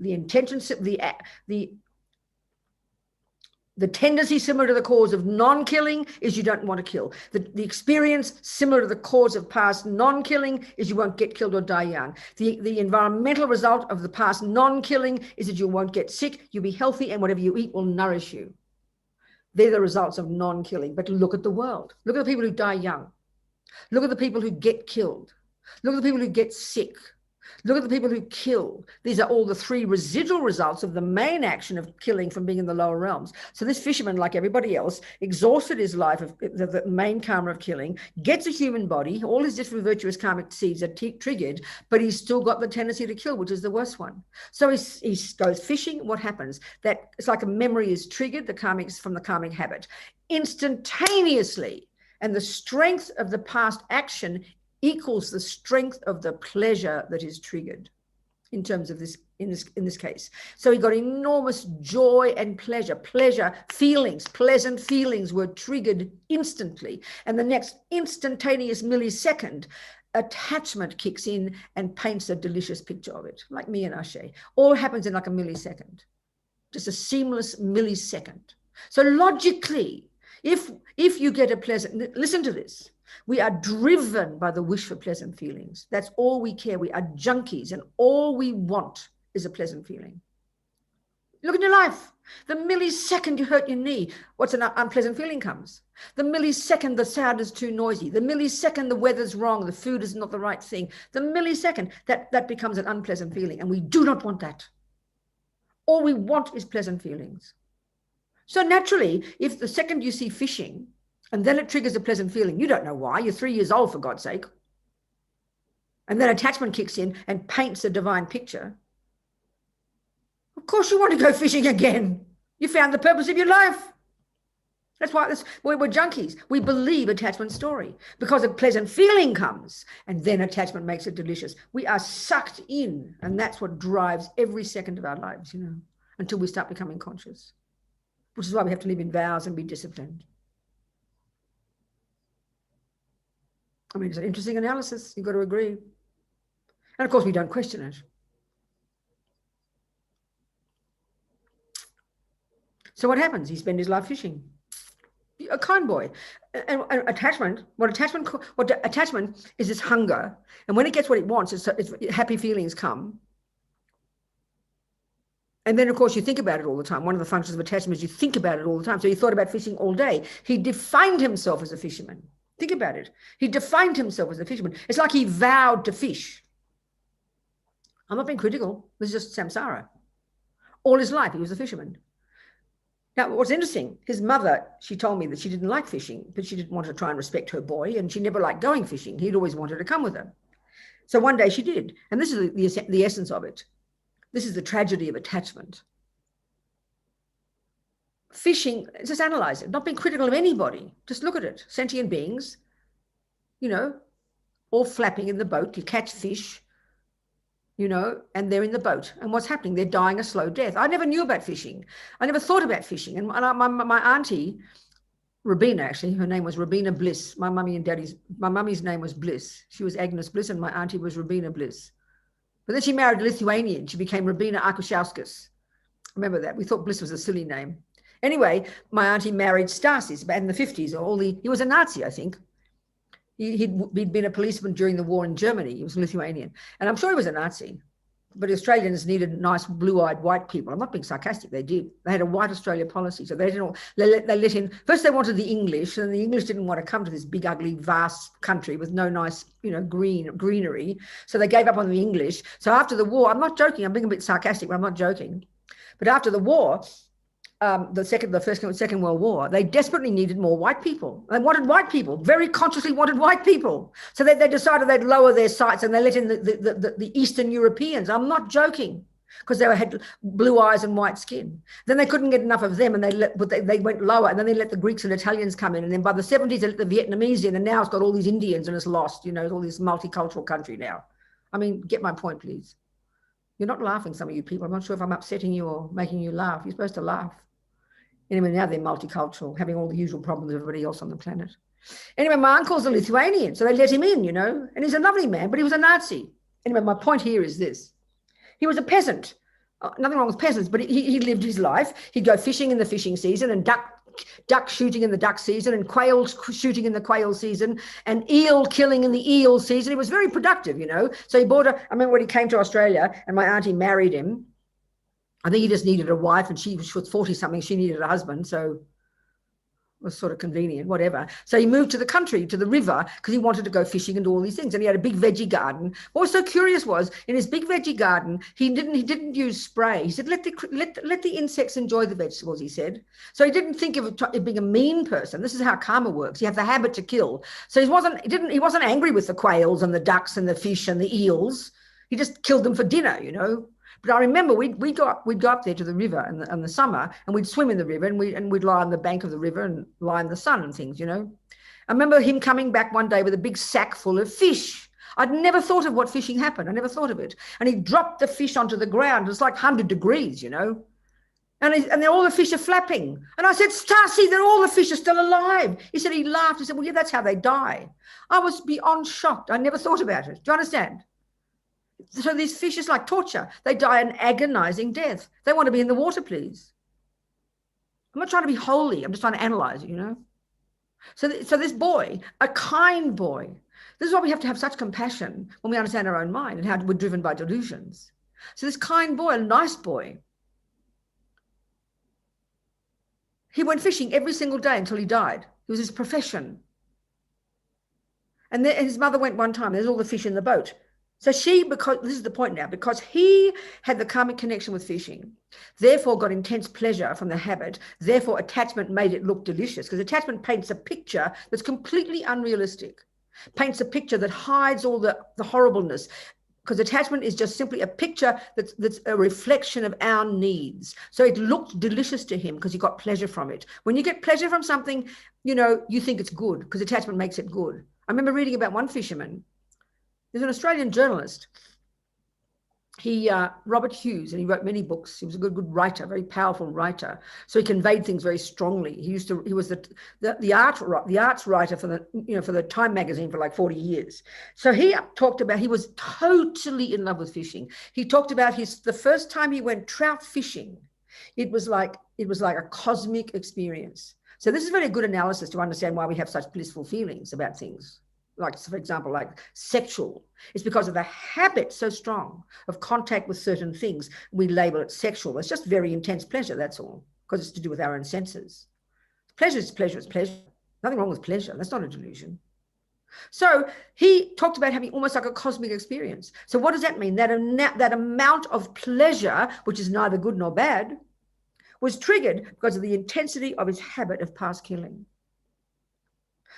[SPEAKER 1] intentions, the tendency similar to the cause of non-killing is you don't want to kill. The experience similar to the cause of past non-killing is you won't get killed or die young. The environmental result of the past non-killing is that you won't get sick, you'll be healthy, and whatever you eat will nourish you. They're the results of non-killing. But look at the world. Look at the people who die young. Look at the people who get killed. Look at the people who get sick. Look at the people who kill. These are all the 3 residual results of the main action of killing from being in the lower realms. So this fisherman, like everybody else, exhausted his life of the main karma of killing, gets a human body, all his different virtuous karmic seeds are triggered, but he's still got the tendency to kill, which is the worst one. So he goes fishing. What happens? That it's like a memory is triggered, the karmics from the karmic habit, instantaneously. And the strength of the past action equals the strength of the pleasure that is triggered in terms of this, in this case. So he got enormous joy and pleasure, feelings, pleasant feelings were triggered instantly. And the next instantaneous millisecond, attachment kicks in and paints a delicious picture of it, like me and Ashe. All happens in like a millisecond, just a seamless millisecond. So logically, if you get a pleasant, listen to this, we are driven by the wish for pleasant feelings. That's all we care. We are junkies, and all we want is a pleasant feeling. Look at your life. The millisecond you hurt your knee, what's an unpleasant feeling comes? The millisecond the sound is too noisy. The millisecond the weather's wrong, the food is not the right thing. The millisecond that becomes an unpleasant feeling, and we do not want that. All we want is pleasant feelings. So naturally, if the second you see fishing and then it triggers a pleasant feeling, you don't know why, you're 3 years old for God's sake, and then attachment kicks in and paints a divine picture, of course you want to go fishing again. You found the purpose of your life. That's why we're junkies. We believe attachment story because a pleasant feeling comes and then attachment makes it delicious. We are sucked in, and that's what drives every second of our lives, until we start becoming conscious, which is why we have to live in vows and be disciplined. I mean, it's an interesting analysis. You've got to agree. And of course, we don't question it. So what happens? He spends his life fishing. A kind boy. And attachment is this hunger. And when it gets what it wants, it's happy feelings come. And then, of course, you think about it all the time. One of the functions of attachment is you think about it all the time. So he thought about fishing all day. He defined himself as a fisherman. Think about it. He defined himself as a fisherman. It's like he vowed to fish. I'm not being critical. This is just samsara. All his life, he was a fisherman. Now, what's interesting, his mother, she told me that she didn't like fishing, but she didn't want to try and respect her boy, and she never liked going fishing. He'd always wanted to come with her. So one day she did. And this is the essence of it. This is the tragedy of attachment. Fishing, just analyze it, not being critical of anybody. Just look at it. Sentient beings, all flapping in the boat. You catch fish, and they're in the boat. And what's happening? They're dying a slow death. I never knew about fishing. I never thought about fishing. And my auntie, Robina, actually, her name was Robina Bliss. My mummy's name was Bliss. She was Agnes Bliss, and my auntie was Robina Bliss. But then she married a Lithuanian. She became Robina Arkushauskas. Remember that? We thought Bliss was a silly name. Anyway, my auntie married Stasis back in the 50s. He was a Nazi, I think. He'd been a policeman during the war in Germany. He was Lithuanian. And I'm sure he was a Nazi. But Australians needed nice blue-eyed white people. I'm not being sarcastic. They did. They had a white Australia policy. So they let in. First they wanted the English, and the English didn't want to come to this big, ugly, vast country with no nice, greenery. So they gave up on the English. So after the war, I'm not joking. I'm being a bit sarcastic, but I'm not joking. But after the war, the Second World War, they desperately needed more white people. They wanted white people, very consciously wanted white people. So they decided they'd lower their sights and they let in the Eastern Europeans. I'm not joking, because they had blue eyes and white skin. Then they couldn't get enough of them, and they went lower, and then they let the Greeks and Italians come in. And then by the 70s, they let the Vietnamese in, and now it's got all these Indians and it's lost. It's all this multicultural country now. I mean, get my point, please. You're not laughing, some of you people. I'm not sure if I'm upsetting you or making you laugh. You're supposed to laugh. Anyway, now they're multicultural, having all the usual problems of everybody else on the planet. Anyway, my uncle's a Lithuanian, so they let him in, and he's a lovely man, but he was a Nazi. Anyway, my point here is this. He was a peasant. Nothing wrong with peasants, but he lived his life. He'd go fishing in the fishing season and duck shooting in the duck season and quail shooting in the quail season and eel killing in the eel season. He was very productive, So he I remember when he came to Australia and my auntie married him. I think he just needed a wife, and she was 40-something. She needed a husband, so it was sort of convenient, whatever. So he moved to the country, to the river, because he wanted to go fishing and do all these things. And he had a big veggie garden. What was so curious was, in his big veggie garden, he didn't use spray. He said, let the insects enjoy the vegetables, he said. So he didn't think of being a mean person. This is how karma works. You have the habit to kill. So he wasn't angry with the quails and the ducks and the fish and the eels. He just killed them for dinner, But I remember we'd go up there to the river in the summer, and we'd swim in the river, and we'd lie on the bank of the river and lie in the sun and things, I remember him coming back one day with a big sack full of fish. I'd never thought of what fishing happened. I never thought of it. And he dropped the fish onto the ground. It was like 100 degrees, And all the fish are flapping. And I said, Stasi, all the fish are still alive. He said, he laughed. He said, well, yeah, that's how they die. I was beyond shocked. I never thought about it. Do you understand? So these fish is like torture. They die an agonizing death. They want to be in the water, please. I'm not trying to be holy. I'm just trying to analyze it, you know? So this boy, a kind boy, this is why we have to have such compassion when we understand our own mind and how we're driven by delusions. So this kind boy, a nice boy, he went fishing every single day until he died. It was his profession. And his mother went one time, there's all the fish in the boat. So because this is the point now, because he had the karmic connection with fishing, therefore got intense pleasure from the habit, therefore attachment made it look delicious, because attachment paints a picture that's completely unrealistic, paints a picture that hides all the horribleness, because attachment is just simply a picture that's a reflection of our needs. So it looked delicious to him because he got pleasure from it. When you get pleasure from something, you know, you think it's good because attachment makes it good. I remember reading about one fisherman. There's an Australian journalist. He, Robert Hughes, and he wrote many books. He was a good writer, very powerful writer. So he conveyed things very strongly. He was the arts writer for the Time magazine for like 40 years. So he talked about, he was totally in love with fishing. He talked about the first time he went trout fishing. It was like a cosmic experience. So this is very good analysis to understand why we have such blissful feelings about things. Like, for example, like sexual. It's because of the habit so strong of contact with certain things, we label it sexual. It's just very intense pleasure, that's all, because it's to do with our own senses. Pleasure is pleasure is pleasure. Nothing wrong with pleasure. That's not a delusion. So he talked about having almost like a cosmic experience. So what does that mean? That amount of pleasure, which is neither good nor bad, was triggered because of the intensity of his habit of past killing.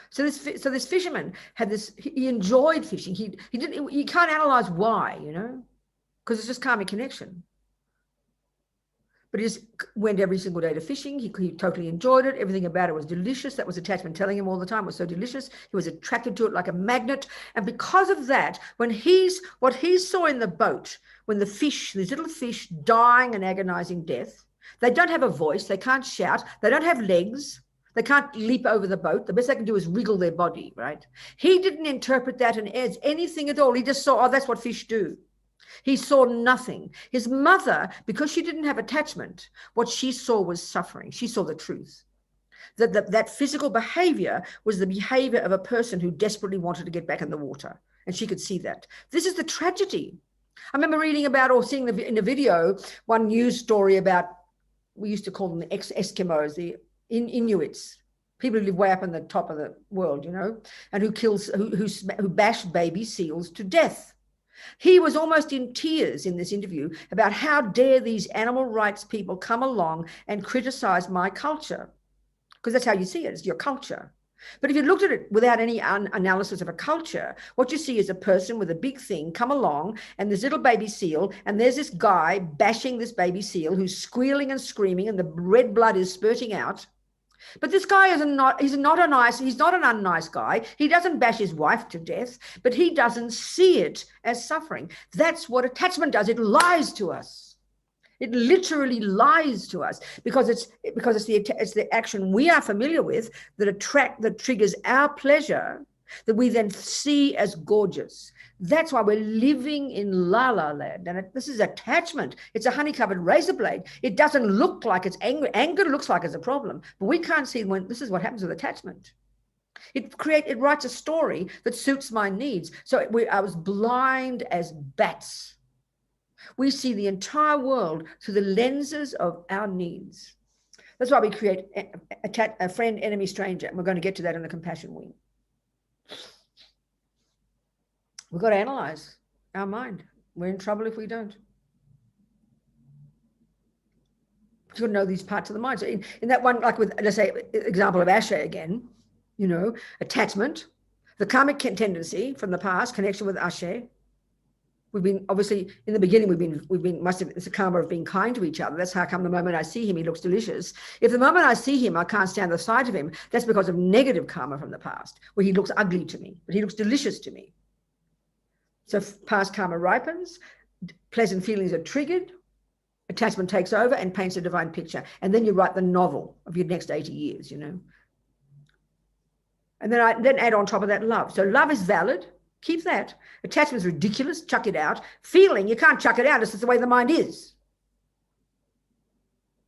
[SPEAKER 1] So this fisherman had this, he enjoyed fishing. You can't analyze why, you know, because it's just karmic connection. But he just went every single day to fishing. He totally enjoyed it. Everything about it was delicious. That was attachment telling him all the time. It was so delicious. He was attracted to it like a magnet. And because of that, what he saw in the boat, when these little fish dying an agonizing death, they don't have a voice. They can't shout. They don't have legs. They can't leap over the boat. The best they can do is wriggle their body, right? He didn't interpret that as anything at all. He just saw, oh, that's what fish do. He saw nothing. His mother, because she didn't have attachment, what she saw was suffering. She saw the truth. That physical behavior was the behavior of a person who desperately wanted to get back in the water. And she could see that. This is the tragedy. I remember reading about or seeing in a video, one news story about, we used to call them the Eskimos, the Inuits, people who live way up in the top of the world, you know, and who bash baby seals to death. He was almost in tears in this interview about how dare these animal rights people come along and criticize my culture, because that's how you see it, it's your culture. But if you looked at it without any analysis of a culture, what you see is a person with a big thing come along and this little baby seal, and there's this guy bashing this baby seal who's squealing and screaming and the red blood is spurting out. But this guy he's not an unnice guy. He doesn't bash his wife to death, but he doesn't see it as suffering. That's what attachment does. It lies to us. It literally lies to us because it's the action we are familiar with that triggers our pleasure that we then see as gorgeous. That's why we're living in la la land. And this is attachment. It's a honey-covered razor blade. It doesn't look like it's anger. Anger looks like it's a problem, but we can't see when this is what happens with attachment. It writes a story that suits my needs. So I was blind as bats. We see the entire world through the lenses of our needs. That's why we create a friend, enemy, stranger. And we're going to get to that in the compassion wing. We've got to analyze our mind. We're in trouble if we don't. You've got to know these parts of the mind. So in that one, like with, let's say, example of Ashe again, you know, attachment, the karmic tendency from the past, connection with Ashe. We've been, obviously, in the beginning, it's a karma of being kind to each other. That's how come the moment I see him, he looks delicious. If the moment I see him, I can't stand the sight of him, that's because of negative karma from the past, where he looks ugly to me, but he looks delicious to me. So past karma ripens, pleasant feelings are triggered, Attachment takes over and paints a divine picture. And then you write the novel of your next 80 years, you know. And then add on top of that love. So love is valid. Keep that. Attachment is ridiculous. Chuck it out. Feeling, you can't chuck it out. It's just the way the mind is.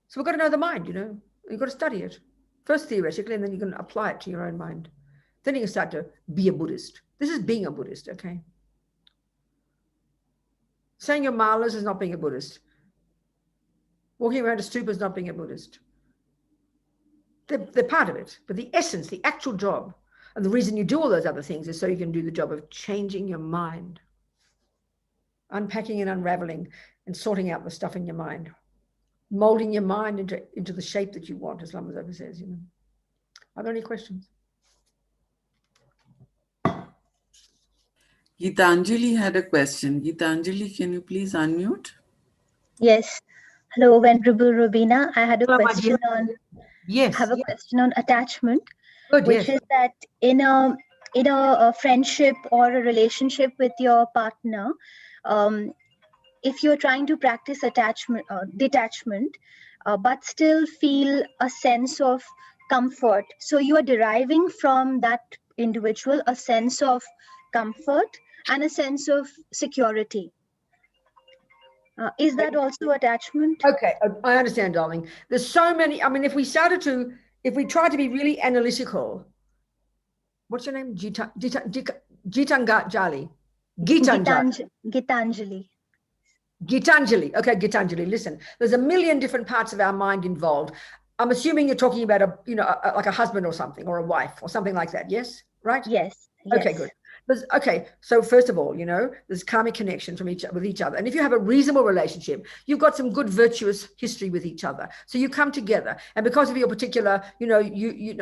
[SPEAKER 1] So we've got to know the mind, you know. You've got to study it. First theoretically, and then you can apply it to your own mind. Then you can start to be a Buddhist. This is being a Buddhist, okay? Saying your malas is not being a Buddhist. Walking around a stupa is not being a Buddhist. They're part of it. But the essence, the actual job, and the reason you do all those other things is so you can do the job of changing your mind. Unpacking and unraveling and sorting out the stuff in your mind. Molding your mind into the shape that you want, as Lama Zopa says, you know. Are there any questions?
[SPEAKER 2] Gitanjali had a question. Gitanjali, can you please unmute?
[SPEAKER 3] Yes. Hello, Venerable Robina. I had a question on question on attachment, which is that in a friendship or a relationship with your partner, if you're trying to practice detachment, but still feel a sense of comfort, so you are deriving from that individual a sense of comfort and a sense of security. Is that also attachment?
[SPEAKER 1] Okay, I understand, darling. There's so many. I mean, if we tried to be really analytical, what's your name? Gitanjali. Gitanjali. Okay, Gitanjali. Listen, there's a million different parts of our mind involved. I'm assuming you're talking about like a husband or something, or a wife or something like that. Yes, right?
[SPEAKER 3] Yes.
[SPEAKER 1] Okay, good. Okay, so first of all, you know, there's karmic connection with each other. And if you have a reasonable relationship, you've got some good virtuous history with each other. So you come together. And because of your particular, you know,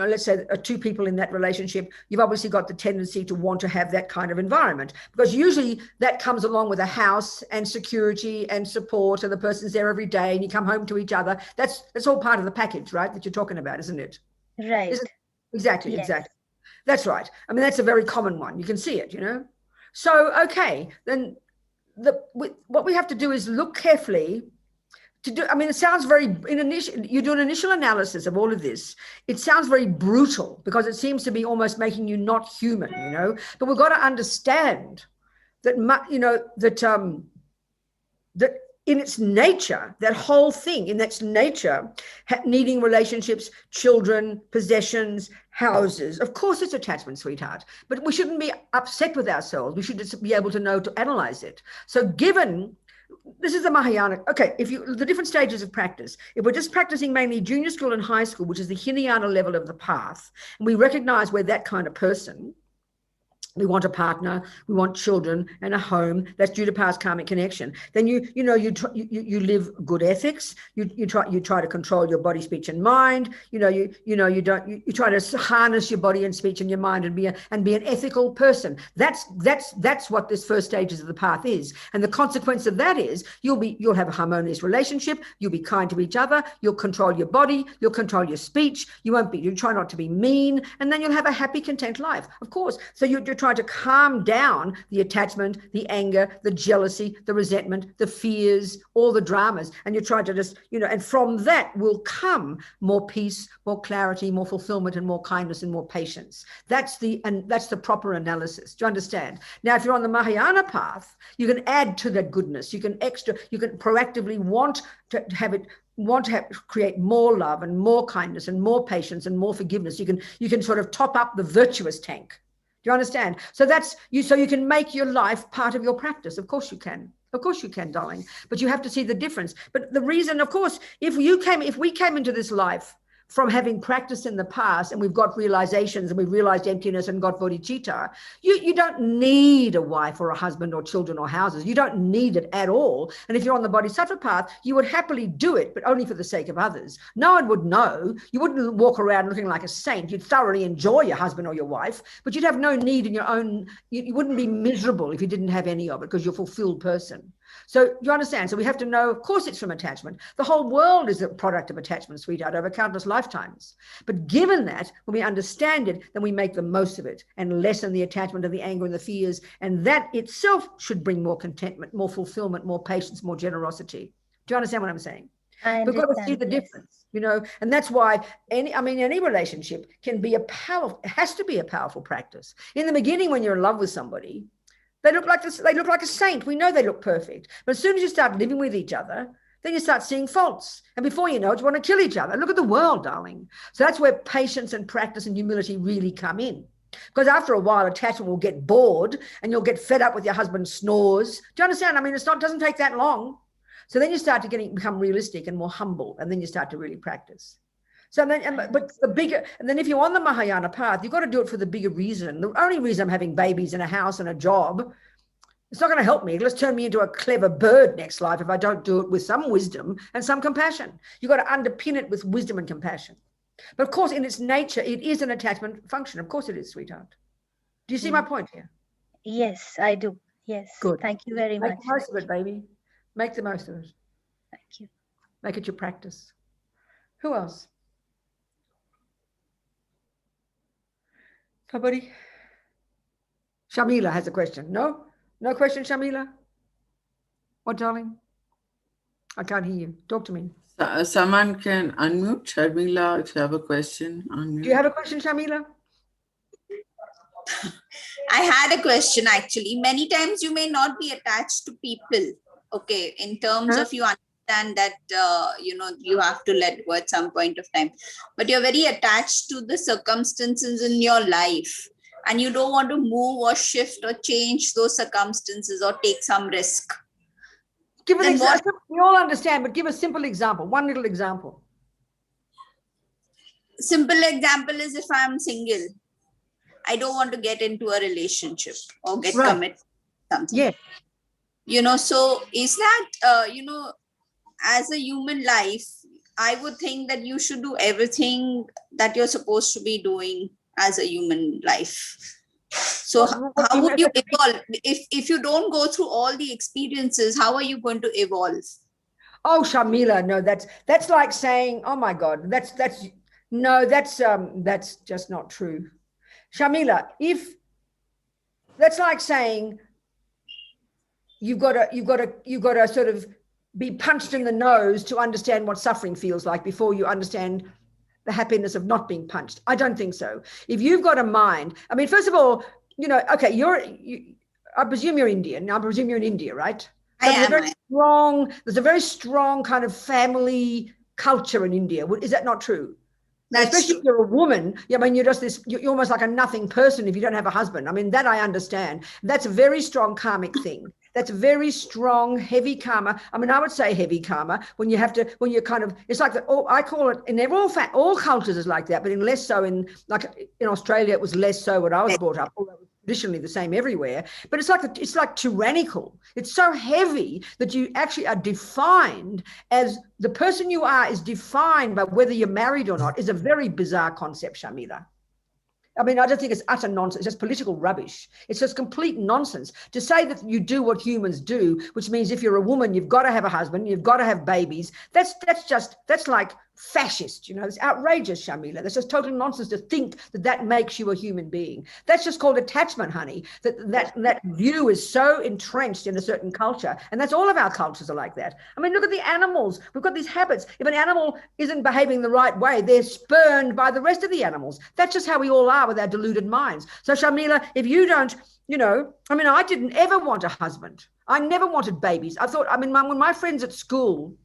[SPEAKER 1] let's say two people in that relationship, you've obviously got the tendency to want to have that kind of environment. Because usually that comes along with a house and security and support, and the person's there every day and you come home to each other. That's all part of the package, right, that you're talking about, isn't it?
[SPEAKER 3] Right.
[SPEAKER 1] Exactly, yes. Exactly. That's right. I mean, that's a very common one. You can see it, you know. So, okay, then what we have to do is look carefully to do. I mean, it sounds very, you do an initial analysis of all of this. It sounds very brutal because it seems to be almost making you not human, you know. But we've got to understand that, you know, that in its nature, that whole thing, in its nature, needing relationships, children, possessions, houses. Of course, it's attachment, sweetheart. But we shouldn't be upset with ourselves. We should just be able to know to analyze it. So this is the Mahayana. Okay, the different stages of practice. If we're just practicing mainly junior school and high school, which is the Hinayana level of the path, and we recognize we're that kind of person, we want a partner, we want children and a home. That's due to past karmic connection. Then you live good ethics. You try to control your body, speech, and mind. You try to harness your body and speech and your mind and be an ethical person. That's what this first stages of the path is. And the consequence of that is you'll have a harmonious relationship. You'll be kind to each other. You'll control your body. You'll control your speech. You try not to be mean, and then you'll have a happy, content life. Of course. So you're trying to calm down the attachment, the anger, the jealousy, the resentment, the fears, all the dramas. And you try to just, and from that will come more peace, more clarity, more fulfillment, and more kindness and more patience. That's the proper analysis. Do you understand? Now, if you're on the Mahayana path, you can add to that goodness. You can proactively want to create more love and more kindness and more patience and more forgiveness. You can sort of top up the virtuous tank. Do you understand? So so you can make your life part of your practice. Of course you can. Of course you can, darling. But you have to see the difference. But the reason, of course, if we came into this life from having practiced in the past and we've got realizations and we've realized emptiness and got bodhicitta, you don't need a wife or a husband or children or houses. You don't need it at all. And if you're on the bodhisattva path, you would happily do it, but only for the sake of others. No one would know. You wouldn't walk around looking like a saint. You'd thoroughly enjoy your husband or your wife, but you'd have no need in your own. You wouldn't be miserable if you didn't have any of it because you're a fulfilled person. So you understand? So we have to know, of course it's from attachment. The whole world is a product of attachment, sweetheart, over countless lifetimes. But given that, when we understand it, then we make the most of it and lessen the attachment and the anger and the fears. And that itself should bring more contentment, more fulfillment, more patience, more generosity. Do you understand what I'm saying?
[SPEAKER 3] I
[SPEAKER 1] We've got to see the difference, you know, and that's why any relationship can be has to be a powerful practice. In the beginning, when you're in love with somebody, they look like a saint. We know they look perfect. But as soon as you start living with each other, then you start seeing faults. And before you know it, you want to kill each other. Look at the world, darling. So that's where patience and practice and humility really come in. Because after a while, attachment will get bored and you'll get fed up with your husband's snores. Do you understand? I mean, it doesn't take that long. So then you start to become realistic and more humble, and then you start to really practice. So then, but the bigger, and then if you're on the Mahayana path, you've got to do it for the bigger reason. The only reason I'm having babies and a house and a job, it's not going to help me. Let's turn me into a clever bird next life if I don't do it with some wisdom and some compassion. You've got to underpin it with wisdom and compassion. But of course, in its nature, it is an attachment function. Of course it is, sweetheart. Do you see my point here?
[SPEAKER 3] Yes, I do. Yes.
[SPEAKER 1] Good.
[SPEAKER 3] Thank you very much.
[SPEAKER 1] Make the most of it, baby. Make the most of it.
[SPEAKER 3] Thank you.
[SPEAKER 1] Make it your practice. Who else? Somebody? Shamila has a question. No? No question, Shamila? What, darling? I can't hear you. Talk to me.
[SPEAKER 2] Someone can unmute. Shamila, if you have a question, unmute.
[SPEAKER 1] Do you have a question, Shamila?
[SPEAKER 4] I had a question actually. Many times you may not be attached to people. Okay, in terms of you understand that, you have to let go at some point of time. But you're very attached to the circumstances in your life. And you don't want to move or shift or change those circumstances or take some risk.
[SPEAKER 1] Give an example. We all understand, but give a simple example. One little example.
[SPEAKER 4] Simple example is if I'm single. I don't want to get into a relationship or get committed to something.
[SPEAKER 1] Yeah.
[SPEAKER 4] So is that, as a human life, I would think that you should do everything that you're supposed to be doing as a human life. So how would you evolve? If you don't go through all the experiences, how are you going to evolve?
[SPEAKER 1] Oh, Shamila, no, that's like saying, oh my God, that's just not true. Shamila, that's like saying you've got to sort of be punched in the nose to understand what suffering feels like before you understand the happiness of not being punched. I don't think so. If you've got a mind, I mean, first of all, okay, I presume you're Indian. I presume you're in India, right? So there's a very strong kind of family culture in India. Is that not true? Especially if you're a woman, I mean, you're almost like a nothing person if you don't have a husband. I mean, that I understand. That's a very strong karmic thing. That's a very strong, heavy karma. I mean, I would say heavy karma when you're kind of, it's like I call it, and all cultures is like that, but in less so in Australia, it was less so when I was brought up, although it was traditionally the same everywhere. But it's like tyrannical. It's so heavy that you actually are defined as the person you are is defined by whether you're married or not. Is a very bizarre concept, Shamila. I mean, I just think it's utter nonsense. It's just political rubbish. It's just complete nonsense to say that you do what humans do, which means if you're a woman, you've got to have a husband, you've got to have babies. That's like fascist, it's outrageous, Shamila. That's just total nonsense to think that makes you a human being. That's just called attachment, honey. That view is so entrenched in a certain culture, and that's all of our cultures are like that. I mean, look at the animals. We've got these habits. If an animal isn't behaving the right way, they're spurned by the rest of the animals. That's just how we all are with our deluded minds. So, Shamila, if you don't, I didn't ever want a husband. I never wanted babies. I thought, when my friends at school,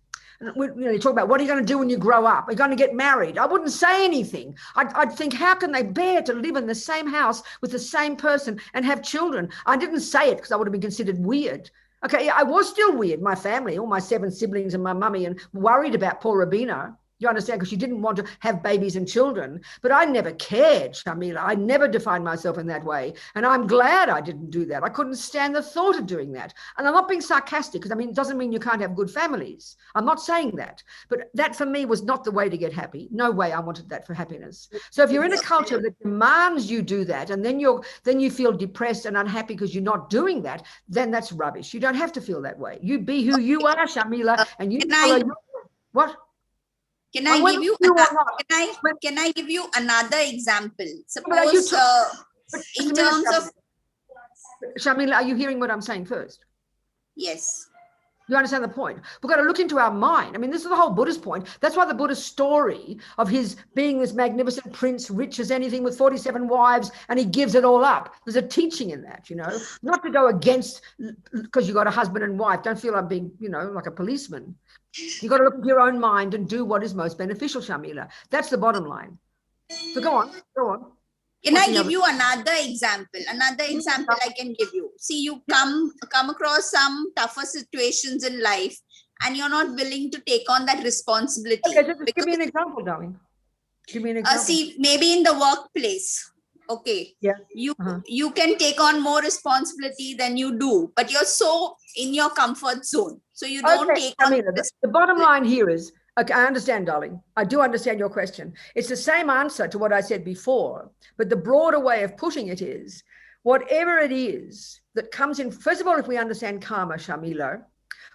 [SPEAKER 1] you talk about what are you going to do when you grow up? Are you going to get married? I wouldn't say anything. I'd think, how can they bear to live in the same house with the same person and have children? I didn't say it because I would have been considered weird. Okay, I was still weird. My family, all my 7 siblings and my mummy, and worried about poor Robina. You understand? Because she didn't want to have babies and children. But I never cared, Shamila. I never defined myself in that way. And I'm glad I didn't do that. I couldn't stand the thought of doing that. And I'm not being sarcastic because, it doesn't mean you can't have good families. I'm not saying that. But that for me was not the way to get happy. No way I wanted that for happiness. So if you're in a culture that demands you do that, and then you feel depressed and unhappy because you're not doing that, then that's rubbish. You don't have to feel that way. You be who you are, Shamila, and you follow what?
[SPEAKER 4] Can I give you another example? Suppose in terms of
[SPEAKER 1] Shamila, are you hearing what I'm saying first?
[SPEAKER 4] Yes.
[SPEAKER 1] You understand the point? We've got to look into our mind. I mean, this is the whole Buddhist point. That's why the Buddhist story of his being this magnificent prince, rich as anything with 47 wives, and he gives it all up. There's a teaching in that, you know, not to go against because you got a husband and wife. Don't feel I'm being, you know, like a policeman. You've got to look into your own mind and do what is most beneficial, Sharmila. That's the bottom line. So go on.
[SPEAKER 4] Can I give you another example? Another example I can give you. See, you come across some tougher situations in life and you're not willing to take on that responsibility.
[SPEAKER 1] Okay, so just give me an example, darling. Give me an example.
[SPEAKER 4] See, maybe in the workplace, okay,
[SPEAKER 1] yeah,
[SPEAKER 4] you can take on more responsibility than you do, but you're so in your comfort zone. So you don't take on
[SPEAKER 1] the bottom line here is, okay, I understand, darling. I do understand your question. It's the same answer to what I said before, but the broader way of putting it is, whatever it is that comes in, first of all, if we understand karma, Sharmila,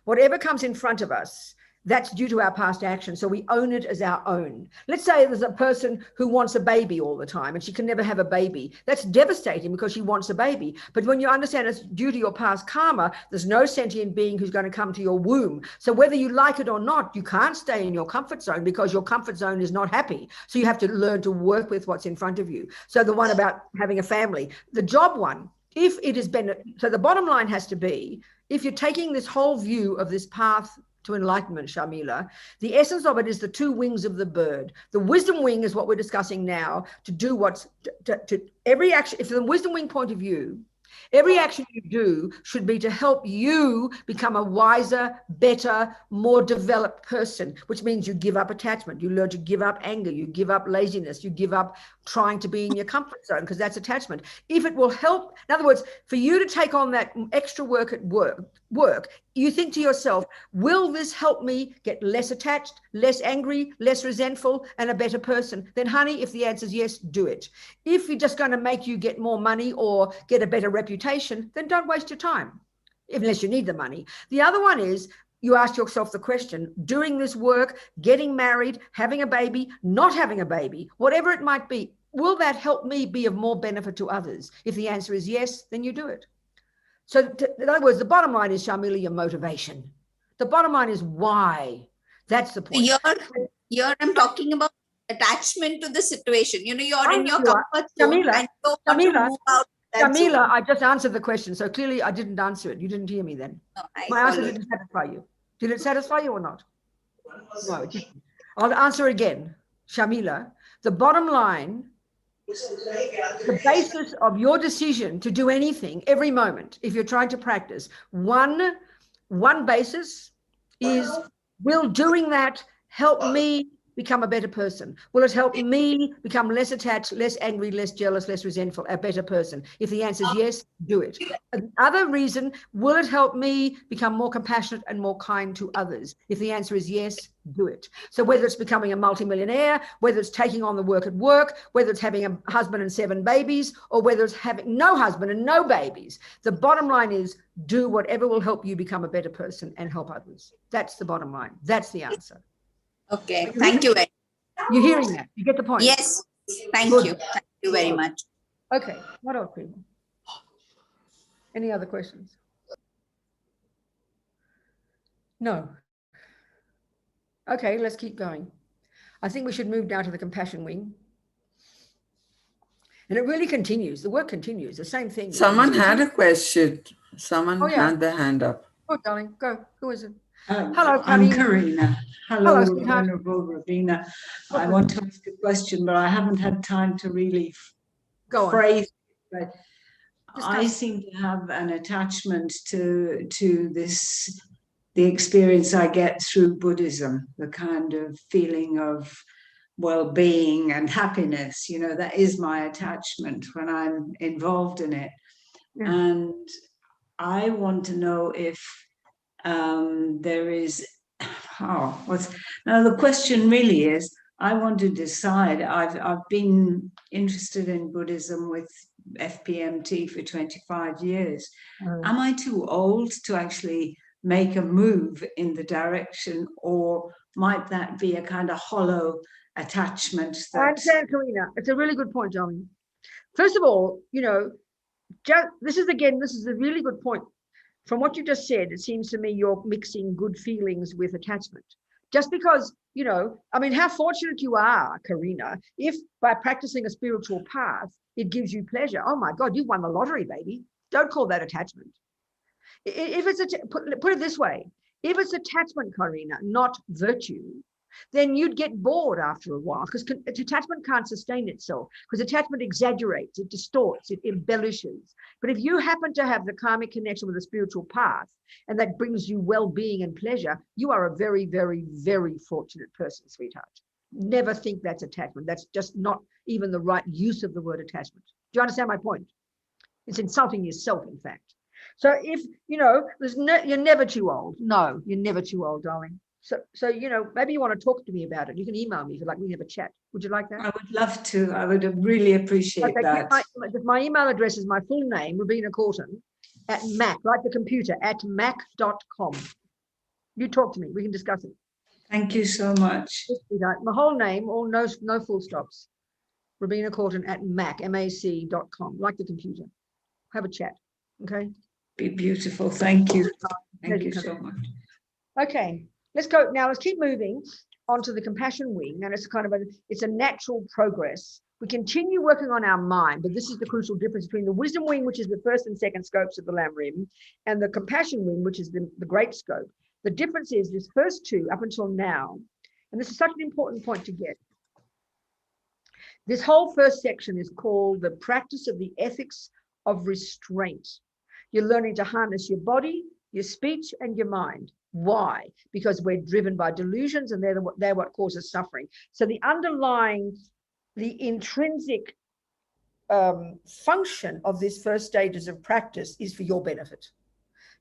[SPEAKER 1] whatever comes in front of us, that's due to our past action. So we own it as our own. Let's say there's a person who wants a baby all the time and she can never have a baby. That's devastating because she wants a baby. But when you understand it's due to your past karma, there's no sentient being who's going to come to your womb. So whether you like it or not, you can't stay in your comfort zone because your comfort zone is not happy. So you have to learn to work with what's in front of you. So the one about having a family, the job one, if it has been, so the bottom line has to be, if you're taking this whole view of this path to enlightenment, Sharmila, the essence of it is the two wings of the bird. The wisdom wing is what we're discussing now, to do what's, to every action, if from the wisdom wing point of view, every action you do should be to help you become a wiser, better, more developed person, which means you give up attachment. You learn to give up anger. You give up laziness. You give up trying to be in your comfort zone because that's attachment. If it will help, in other words, for you to take on that extra work at work, you think to yourself, will this help me get less attached, less angry, less resentful, and a better person? Then, honey, if the answer is yes, do it. If you're just going to make you get more money or get a better reputation, then don't waste your time, unless you need the money. The other one is, you ask yourself the question, doing this work, getting married, having a baby, not having a baby, whatever it might be, will that help me be of more benefit to others? If the answer is yes, then you do it. So in other words, the bottom line is, Sharmila, your motivation. The bottom line is why. That's the point.
[SPEAKER 4] Here I'm talking about attachment to the situation. You know, you're in your comfort zone and you don't want to move out.
[SPEAKER 1] Sharmila, I just answered the question. So clearly I didn't answer it. You didn't hear me then.
[SPEAKER 4] No,
[SPEAKER 1] my answer didn't satisfy you. Did it satisfy you or not? No, it didn't. I'll answer again. Sharmila, the bottom line, the basis of your decision to do anything every moment, if you're trying to practice, one basis is, will doing that help me become a better person? Will it help me become less attached, less angry, less jealous, less resentful, a better person? If the answer is yes, do it. Another reason, will it help me become more compassionate and more kind to others? If the answer is yes, do it. So whether it's becoming a multimillionaire, whether it's taking on the work at work, whether it's having a husband and 7 babies, or whether it's having no husband and no babies, the bottom line is, do whatever will help you become a better person and help others. That's the bottom line. That's the answer.
[SPEAKER 4] Okay, thank you very much.
[SPEAKER 1] You're hearing that? You get the point?
[SPEAKER 4] Yes, thank you. Thank you very much.
[SPEAKER 1] Okay, what else, people? Any other questions? No. Okay, let's keep going. I think we should move down to the compassion wing. And it really continues. The work continues. The same thing.
[SPEAKER 2] Someone had a question. Someone had their hand up.
[SPEAKER 1] Oh, darling, go. Who is it?
[SPEAKER 5] Hello, I'm Karina. Hello, Venerable Robina. I want to ask a question, but I haven't had time to really phrase it. But I seem to have an attachment to this, the experience I get through Buddhism, the kind of feeling of well-being and happiness. You know, that is my attachment when I'm involved in it. Yeah. And I want to know if there is, now the question really is, I want to decide, I've been interested in Buddhism with FPMT for 25 years. Am I too old to actually make a move in the direction, or might that be a kind of hollow attachment?
[SPEAKER 1] I understand, Karina. It's a really good point, John. First of all, you know, this is a really good point. from what you just said, it seems to me you're mixing good feelings with attachment. Just because, you know, I mean, how fortunate you are, Karina, if by practicing a spiritual path, it gives you pleasure. Oh my God, you've won the lottery, baby. Don't call that attachment. If it's put it this way, if it's attachment, Karina, not virtue, then you'd get bored after a while, because attachment can't sustain itself, because attachment exaggerates, it distorts, it embellishes. But if you happen to have the karmic connection with a spiritual path, and that brings you well-being and pleasure, you are a very, very, very fortunate person, sweetheart. Never think that's attachment. That's just not even the right use of the word attachment. Do you understand my point? It's insulting yourself, in fact. So if, you know, you're never too old. No, you're never too old, darling. So, you know, maybe you want to talk to me about it. You can email me if you'd like me to have a chat. Would you like that?
[SPEAKER 5] I would love to. I would really appreciate that.
[SPEAKER 1] My email address is my full name, Robina Courtin, at Mac, like the computer, at mac.com. You talk to me. We can discuss it.
[SPEAKER 5] Thank you so much.
[SPEAKER 1] My whole name, all no full stops. Robina Courtin at mac.com, like the computer. Have a chat. Okay?
[SPEAKER 5] Be beautiful. Thank you. Thank you so much.
[SPEAKER 1] Okay. Let's go now. Let's keep moving onto the compassion wing, and it's it's a natural progress. We continue working on our mind, but this is the crucial difference between the wisdom wing, which is the first and second scopes of the lamrim, and the compassion wing, which is the great scope. The difference is this first two up until now, and this is such an important point to get. This whole first section is called the practice of the ethics of restraint. You're learning to harness your body, your speech, and your mind. Why? Because we're driven by delusions, and they're what causes suffering. So the intrinsic function of these first stages of practice is for your benefit,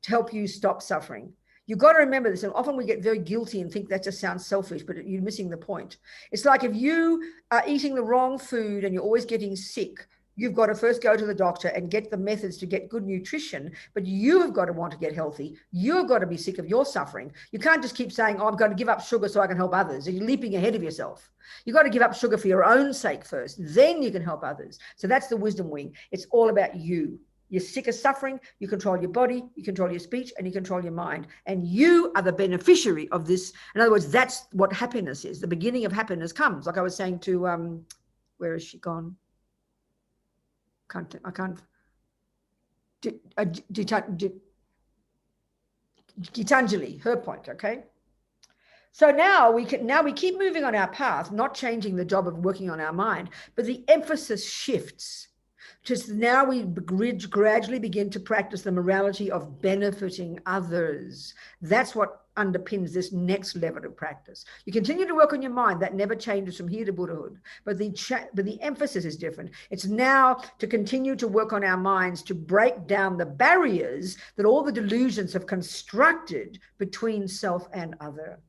[SPEAKER 1] to help you stop suffering. You've got to remember this, and often we get very guilty and think that just sounds selfish, but you're missing the point. It's like if you are eating the wrong food and you're always getting sick, you've got to first go to the doctor and get the methods to get good nutrition, but you have got to want to get healthy. You've got to be sick of your suffering. You can't just keep saying, oh, I'm going to give up sugar so I can help others. You're leaping ahead of yourself. You've got to give up sugar for your own sake first, then you can help others. So that's the wisdom wing. It's all about you. You're sick of suffering, you control your body, you control your speech, and you control your mind. And you are the beneficiary of this. In other words, that's what happiness is. The beginning of happiness comes. Like I was saying to, where is she gone? Gitanjali, her point, okay? So now we keep moving on our path, not changing the job of working on our mind, but the emphasis shifts. Just now we gradually begin to practice the morality of benefiting others. That's what underpins this next level of practice. You continue to work on your mind. That never changes from here to Buddhahood. But the emphasis is different. It's now to continue to work on our minds to break down the barriers that all the delusions have constructed between self and other.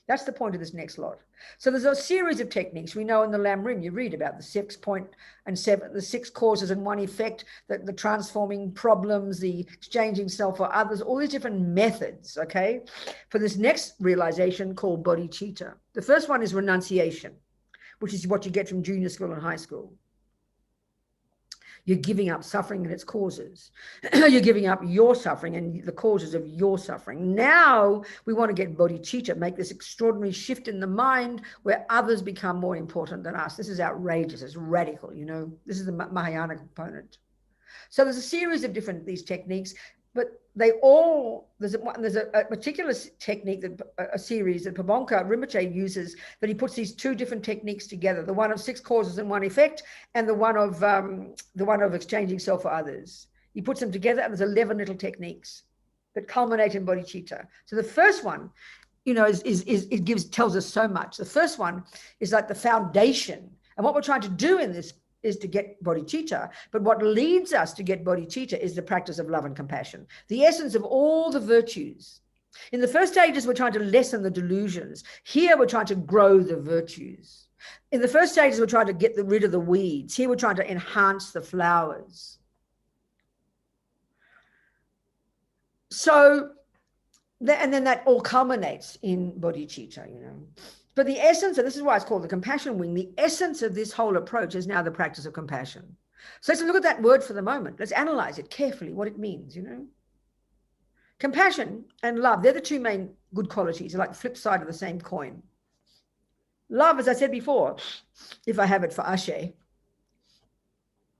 [SPEAKER 1] That's the point of this next lot. So there's a series of techniques. We know in the lamrim, you read about the 6 point and 7, the 6 causes and 1 effect, the transforming problems, the exchanging self for others, all these different methods, okay, for this next realization called bodhicitta. The first one is renunciation, which is what you get from junior school and high school. You're giving up suffering and its causes. You're giving up your suffering and the causes of your suffering. Now we want to get bodhicitta, make this extraordinary shift in the mind where others become more important than us. This is outrageous. It's radical, you know. This is the Mahayana component. So there's a series of these techniques, but they all, there's a particular technique, a series that Pabonka Rinpoche uses, that he puts these 2 different techniques together, the one of 6 causes and 1 effect, and the one of exchanging self for others. He puts them together, and there's 11 little techniques that culminate in bodhicitta. So the first one, you know, tells us so much. The first one is like the foundation, and what we're trying to do in this is to get bodhicitta, but what leads us to get bodhicitta is the practice of love and compassion, the essence of all the virtues. In the first stages, we're trying to lessen the delusions. Here, we're trying to grow the virtues. In the first stages, we're trying to get rid of the weeds. Here, we're trying to enhance the flowers. So, and then that all culminates in bodhicitta, you know. But the essence, and this is why it's called the compassion wing, the essence of this whole approach is now the practice of compassion. So let's look at that word for the moment. Let's analyze it carefully, what it means, you know. Compassion and love, they're the two main good qualities. They're like the flip side of the same coin. Love, as I said before, if I have it for Ashe,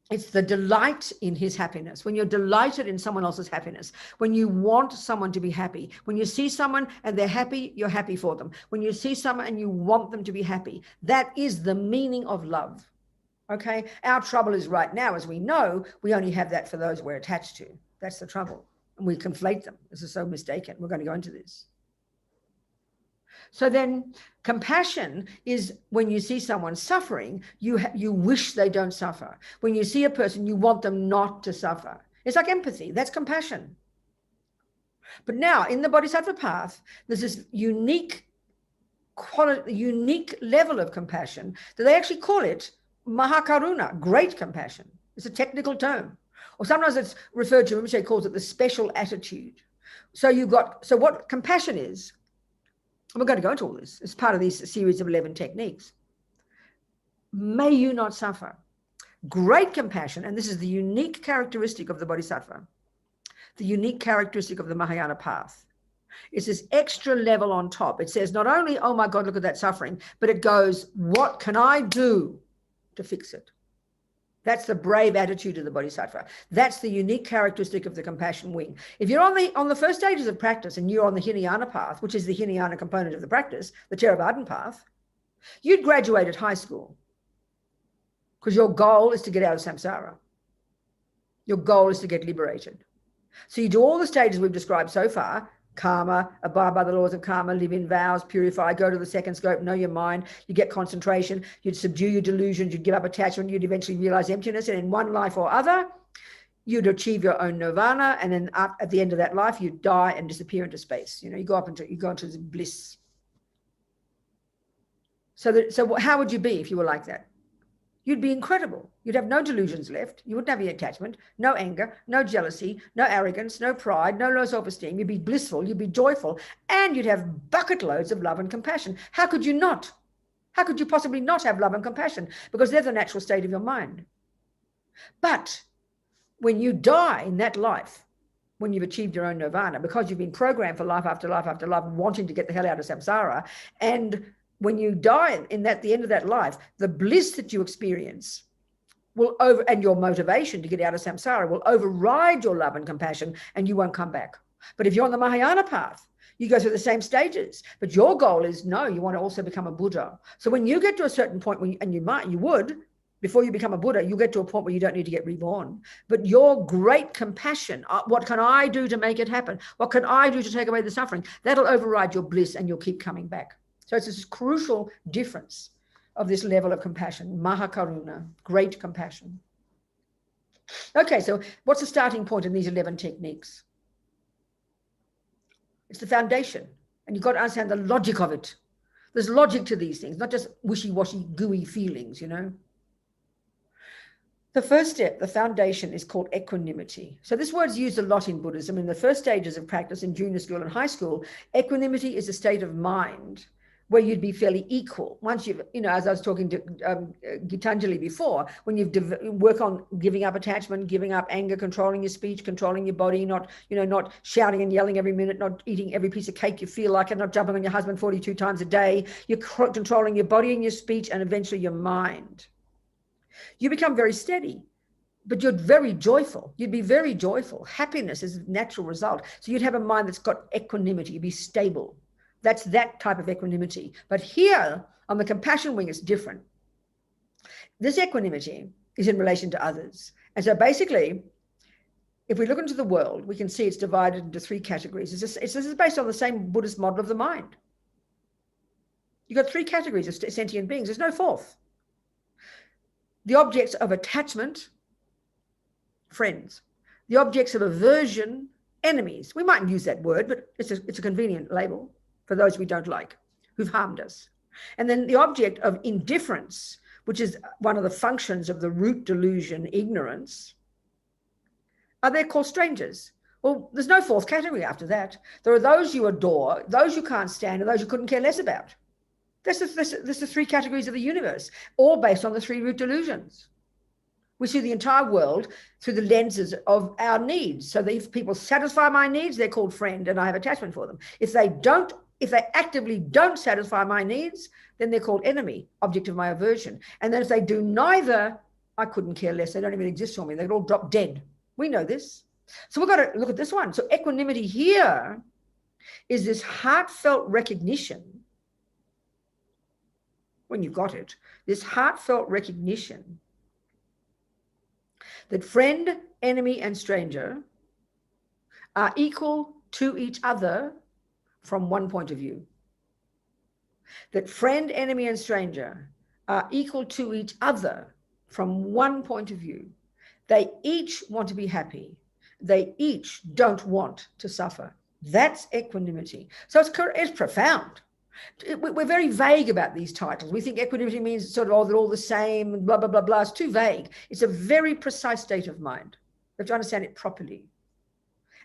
[SPEAKER 1] it's the delight in his happiness. When you're delighted in someone else's happiness, when you want someone to be happy, when you see someone and they're happy, you're happy for them. When you see someone and you want them to be happy, that is the meaning of love. Okay? Our trouble is right now, as we know, we only have that for those we're attached to. That's the trouble. And we conflate them. This is so mistaken. We're going to go into this. So then compassion is when you see someone suffering, you wish they don't suffer. When you see a person, you want them not to suffer. It's like empathy. That's compassion. But now in the Bodhisattva path, there's this unique level of compassion that they actually call it Mahakaruna, great compassion. It's a technical term. Or sometimes it's referred to, Rinpoche calls it the special attitude. So what compassion is, and we're going to go into all this. It's part of this series of 11 techniques. May you not suffer. Great compassion, and this is the unique characteristic of the Bodhisattva, the unique characteristic of the Mahayana Path. It's this extra level on top. It says not only, oh my God, look at that suffering, but it goes, what can I do to fix it? That's the brave attitude of the Bodhisattva. That's the unique characteristic of the compassion wing. If you're on the first stages of practice and you're on the Hinayana Path, which is the Hinayana component of the practice, the Theravadan path, you'd graduate at high school because your goal is to get out of samsara. Your goal is to get liberated. So you do all the stages we've described so far: karma, abide by the laws of karma, live in vows, purify, go to the second scope, know your mind, you get concentration, you'd subdue your delusions, you'd give up attachment, you'd eventually realize emptiness, and in one life or other, you'd achieve your own nirvana, and then at the end of that life, you'd die and disappear into space. You go into bliss. So how would you be if you were like that? You'd be incredible. You'd have no delusions left. You wouldn't have any attachment, no anger, no jealousy, no arrogance, no pride, no low self-esteem. You'd be blissful, you'd be joyful, and you'd have bucket loads of love and compassion. How could you not? How could you possibly not have love and compassion? Because they're the natural state of your mind. But when you die in that life, when you've achieved your own nirvana, because you've been programmed for life after life after life, wanting to get the hell out of samsara, and when you die at the end of that life, the bliss that you experience and your motivation to get out of samsara will override your love and compassion, and you won't come back. But if you're on the Mahayana path, you go through the same stages, but your goal is, no, you want to also become a Buddha. So when you get to a certain point, before you become a Buddha, you get to a point where you don't need to get reborn. But your great compassion, what can I do to make it happen? What can I do to take away the suffering? That'll override your bliss, and you'll keep coming back. So it's this crucial difference of this level of compassion, Mahakaruna, great compassion. Okay, so what's the starting point in these 11 techniques? It's the foundation, and you've got to understand the logic of it. There's logic to these things, not just wishy-washy, gooey feelings, The first step, the foundation, is called equanimity. So this word's used a lot in Buddhism. In the first stages of practice in junior school and high school, equanimity is a state of mind where you'd be fairly equal. Once you've, as I was talking to Gitanjali before, when you've work on giving up attachment, giving up anger, controlling your speech, controlling your body, not shouting and yelling every minute, not eating every piece of cake you feel like, and not jumping on your husband 42 times a day. You're controlling your body and your speech, and eventually your mind. You become very steady, but you're very joyful. You'd be very joyful. Happiness is a natural result. So you'd have a mind that's got equanimity. You'd be stable. That's that type of equanimity. But here on the compassion wing, it's different. This equanimity is in relation to others. And so basically, if we look into the world, we can see it's divided into 3 categories. This is based on the same Buddhist model of the mind. You've got 3 categories of sentient beings. There's no fourth. The objects of attachment, friends. The objects of aversion, enemies. We mightn't use that word, but it's a convenient label for those we don't like, who've harmed us. And then the object of indifference, which is one of the functions of the root delusion, ignorance, are they called strangers? Well, there's no fourth category after that. There are those you adore, those you can't stand, and those you couldn't care less about. That's the 3 categories of the universe, all based on the 3 root delusions. We see the entire world through the lenses of our needs. So that if people satisfy my needs, they're called friend and I have attachment for them. If they actively don't satisfy my needs, then they're called enemy, object of my aversion. And then if they do neither, I couldn't care less. They don't even exist for me. They'd all drop dead. We know this. So we've got to look at this one. So equanimity here is this heartfelt recognition, when you've got it, this heartfelt recognition that friend, enemy, and stranger are equal to each other from one point of view. That friend, enemy, and stranger are equal to each other from one point of view. They each want to be happy. They each don't want to suffer. That's equanimity. So it's profound. We're very vague about these titles. We think equanimity means sort of, oh, they're all the same, blah, blah, blah, blah. It's too vague. It's a very precise state of mind. We have to understand it properly.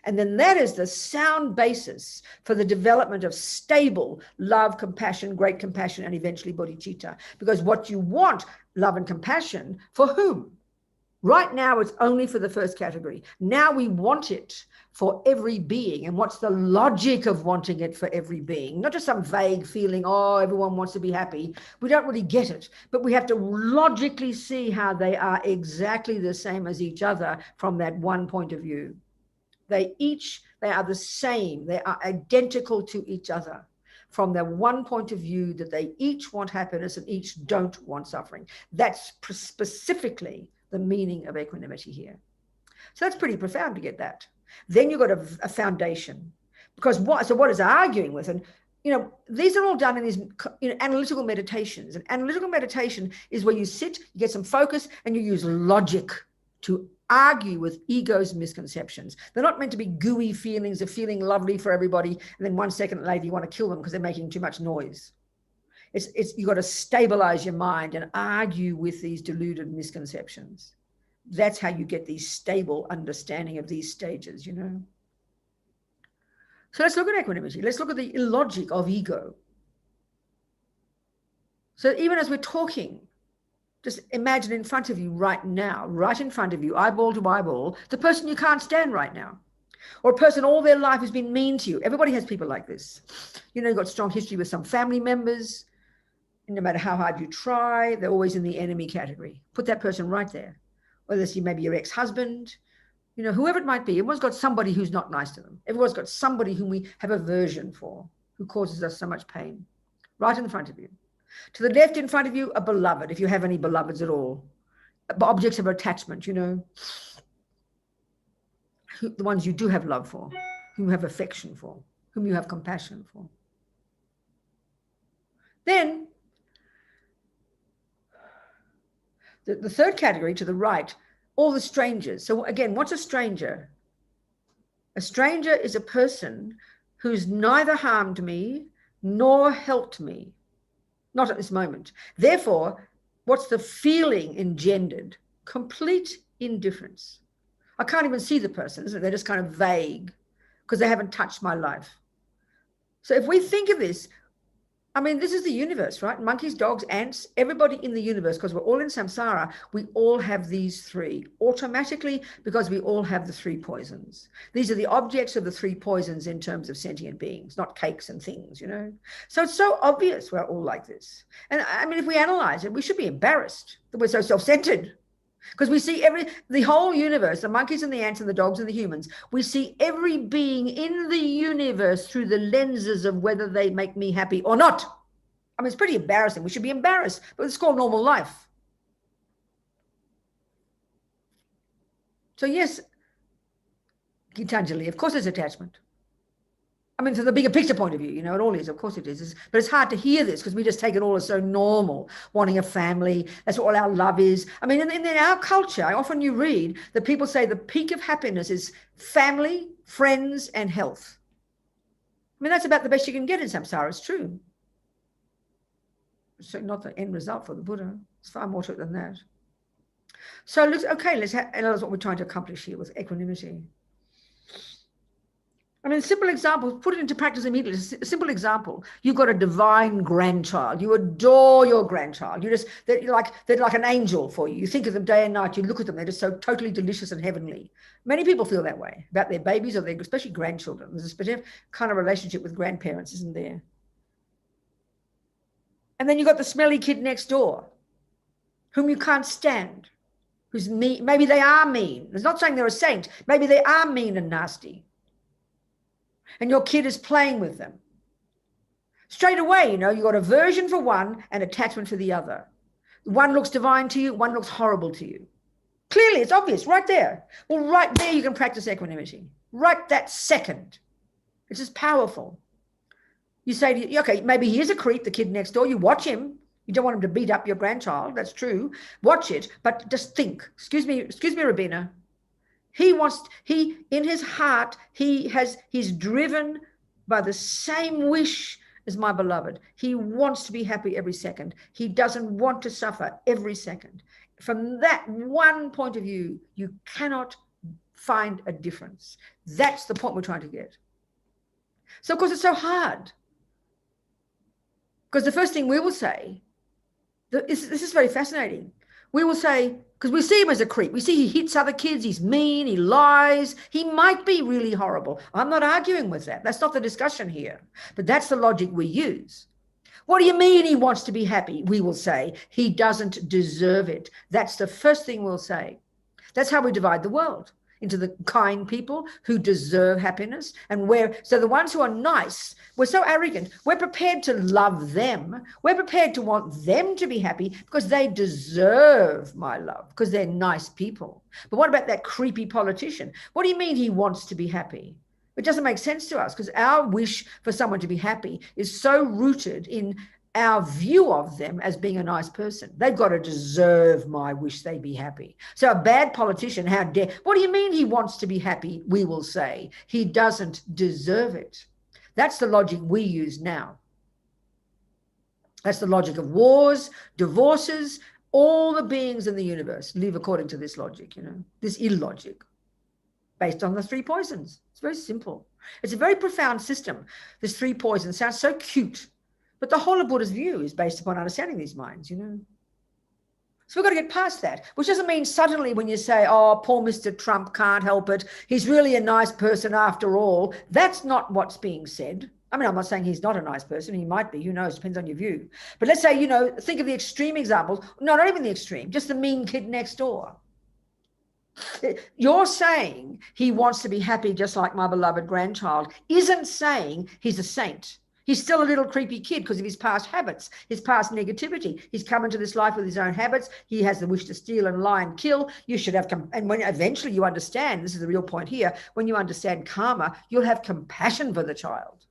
[SPEAKER 1] And then that is the sound basis for the development of stable love, compassion, great compassion, and eventually bodhicitta. Because what you want, love and compassion, for whom? Right now, it's only for the first category. Now we want it for every being. And what's the logic of wanting it for every being? Not just some vague feeling, oh, everyone wants to be happy. We don't really get it. But we have to logically see how they are exactly the same as each other from that one point of view. They are the same. They are identical to each other from their one point of view, that they each want happiness and each don't want suffering. That's specifically the meaning of equanimity here. So that's pretty profound to get that. Then you've got a foundation. Because what is arguing with? And, these are all done in these analytical meditations. And analytical meditation is where you sit, you get some focus, and you use logic to argue with ego's misconceptions. They're not meant to be gooey feelings of feeling lovely for everybody, and then 1 second later you want to kill them because they're making too much noise. You've got to stabilize your mind and argue with these deluded misconceptions. That's how you get these stable understanding of these stages, So let's look at equanimity. Let's look at the illogic of ego. So even as we're talking, just imagine in front of you right now, right in front of you, eyeball to eyeball, the person you can't stand right now. Or a person all their life has been mean to you. Everybody has people like this. You've got strong history with some family members. No matter how hard you try, they're always in the enemy category. Put that person right there. Whether it's maybe your ex-husband, whoever it might be. Everyone's got somebody who's not nice to them. Everyone's got somebody whom we have aversion for, who causes us so much pain. Right in front of you. To the left in front of you, a beloved, if you have any beloveds at all. Objects of attachment, the ones you do have love for, whom you have affection for, whom you have compassion for. Then, the third category to the right, all the strangers. So again, what's a stranger? A stranger is a person who's neither harmed me nor helped me. Not at this moment. Therefore, what's the feeling engendered? Complete indifference. I can't even see the person, isn't it? They're just kind of vague because they haven't touched my life. So if we think of this, this is the universe, right? Monkeys, dogs, ants, everybody in the universe, because we're all in samsara, we all have these three automatically because we all have the three poisons. These are the objects of the three poisons in terms of sentient beings, not cakes and things, So it's so obvious we're all like this. And if we analyze it, we should be embarrassed that we're so self-centered. Because we see the whole universe, the monkeys and the ants and the dogs and the humans, we see every being in the universe through the lenses of whether they make me happy or not. It's pretty embarrassing. We should be embarrassed, but it's called normal life. So yes, Gitanjali, of course there's attachment. From the bigger picture point of view, it all is, of course it is. But it's hard to hear this because we just take it all as so normal, wanting a family. That's what all our love is. In our culture, often you read that people say the peak of happiness is family, friends, and health. That's about the best you can get in samsara. It's true. It's not the end result for the Buddha. It's far more to it than that. So let's analyze what we're trying to accomplish here with equanimity. I mean, simple example, put it into practice immediately. A simple example. You've got a divine grandchild. You adore your grandchild. They're like an angel for you. You think of them day and night. You look at them. They're just so totally delicious and heavenly. Many people feel that way about their babies or especially grandchildren. There's a specific kind of relationship with grandparents, isn't there? And then you've got the smelly kid next door whom you can't stand, who's mean. Maybe they are mean. It's not saying they're a saint. Maybe they are mean and nasty. And your kid is playing with them. Straight away, you've got aversion for one and attachment for the other. One looks divine to you, one looks horrible to you. Clearly, it's obvious, right there. Well, right there you can practice equanimity. Right that second. It's just powerful. You say, okay, maybe he is a creep, the kid next door. You watch him. You don't want him to beat up your grandchild. That's true. Watch it, but just think. Excuse me, Robina. In his heart, he's driven by the same wish as my beloved. He wants to be happy every second. He doesn't want to suffer every second. From that one point of view, you cannot find a difference. That's the point we're trying to get. So, of course, it's so hard. Because the first thing we will say, this is very fascinating. We will say, because we see him as a creep. We see he hits other kids. He's mean. He lies. He might be really horrible. I'm not arguing with that. That's not the discussion here. But that's the logic we use. What do you mean he wants to be happy? We will say he doesn't deserve it. That's the first thing we'll say. That's how we divide the world into the kind people who deserve happiness. So the ones who are nice, we're so arrogant. We're prepared to love them. We're prepared to want them to be happy because they deserve my love, because they're nice people. But what about that creepy politician? What do you mean he wants to be happy? It doesn't make sense to us because our wish for someone to be happy is so rooted in our view of them as being a nice person. They've got to deserve my wish they be happy. So a bad politician, how dare, what do you mean he wants to be happy? We will say he doesn't deserve it. That's the logic we use now. That's the logic of wars, divorces. All the beings in the universe live according to this logic, this illogic, based on the three poisons. It's very simple. It's a very profound system. This three poisons sounds so cute. But the whole of Buddha's view is based upon understanding these minds, So we've got to get past that, which doesn't mean suddenly when you say, oh, poor Mr. Trump can't help it. He's really a nice person after all. That's not what's being said. I mean, I'm not saying he's not a nice person. He might be. Who knows? Depends on your view. But let's say, think of the extreme examples. No, not even the extreme, just the mean kid next door. You're saying he wants to be happy just like my beloved grandchild isn't saying he's a saint. He's still a little creepy kid because of his past habits, his past negativity. He's come into this life with his own habits. He has the wish to steal and lie and kill. You should have, and when eventually you understand, this is the real point here, when you understand karma, you'll have compassion for the child.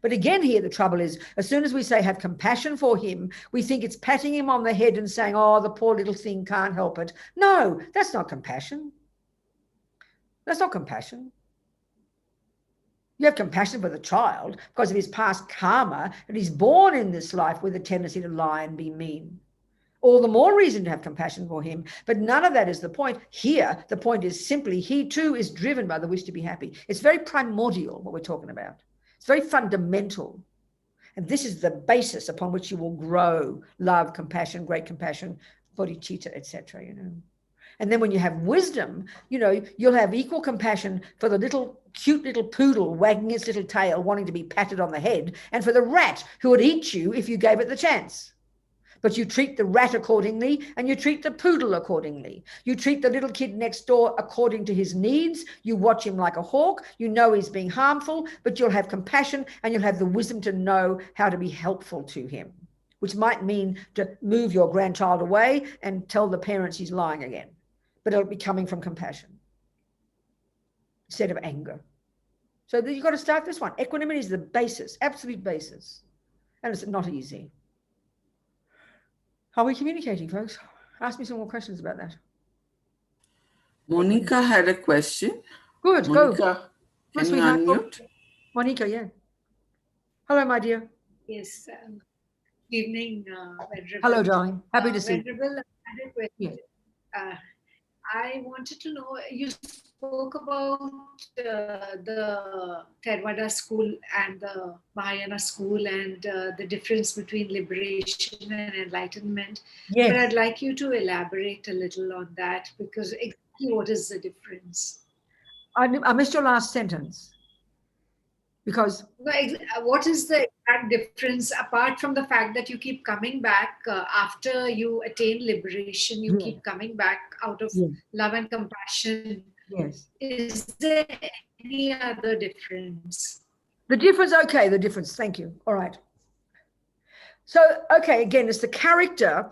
[SPEAKER 1] But again here, the trouble is, as soon as we say have compassion for him, we think it's patting him on the head and saying, oh, the poor little thing can't help it. No, that's not compassion. That's not compassion. You have compassion for the child because of his past karma, and he's born in this life with a tendency to lie and be mean. All the more reason to have compassion for him. But none of that is the point. Here, the point is simply he too is driven by the wish to be happy. It's very primordial, what we're talking about. It's very fundamental. And this is the basis upon which you will grow love, compassion, great compassion, bodhicitta, etc. And then when you have wisdom, you'll have equal compassion for the cute little poodle wagging its little tail, wanting to be patted on the head, and for the rat who would eat you if you gave it the chance. But you treat the rat accordingly, and you treat the poodle accordingly. You treat the little kid next door according to his needs. You watch him like a hawk. You know he's being harmful, but you'll have compassion, and you'll have the wisdom to know how to be helpful to him, which might mean to move your grandchild away and tell the parents he's lying again. But it'll be coming from compassion instead of anger. So you've got to start this one. Equanimity is the basis, absolute basis. And it's not easy. How are we communicating, folks? Ask me some more questions about that.
[SPEAKER 2] Monica had a question.
[SPEAKER 1] Good,
[SPEAKER 2] Monica,
[SPEAKER 1] go.
[SPEAKER 2] Can you unmute?
[SPEAKER 1] Monica, yeah. Hello, my dear.
[SPEAKER 6] Yes. Good evening, Venerable.
[SPEAKER 1] Hello, darling. Happy to see you.
[SPEAKER 6] Venerable, I had a question.
[SPEAKER 1] Yes.
[SPEAKER 6] I wanted to know, you spoke about the Theravada school and the Mahayana school and the difference between liberation and enlightenment.
[SPEAKER 1] Yes.
[SPEAKER 6] But I'd like you to elaborate a little on that, because exactly what is the difference?
[SPEAKER 1] I missed your last sentence. Because
[SPEAKER 6] what is the exact difference, apart from the fact that you keep coming back after you attain liberation, you keep coming back out of love and compassion?
[SPEAKER 1] Yes.
[SPEAKER 6] Is there any other difference?
[SPEAKER 1] The difference, okay, the difference. Thank you. All right. So, okay, again, it's the character.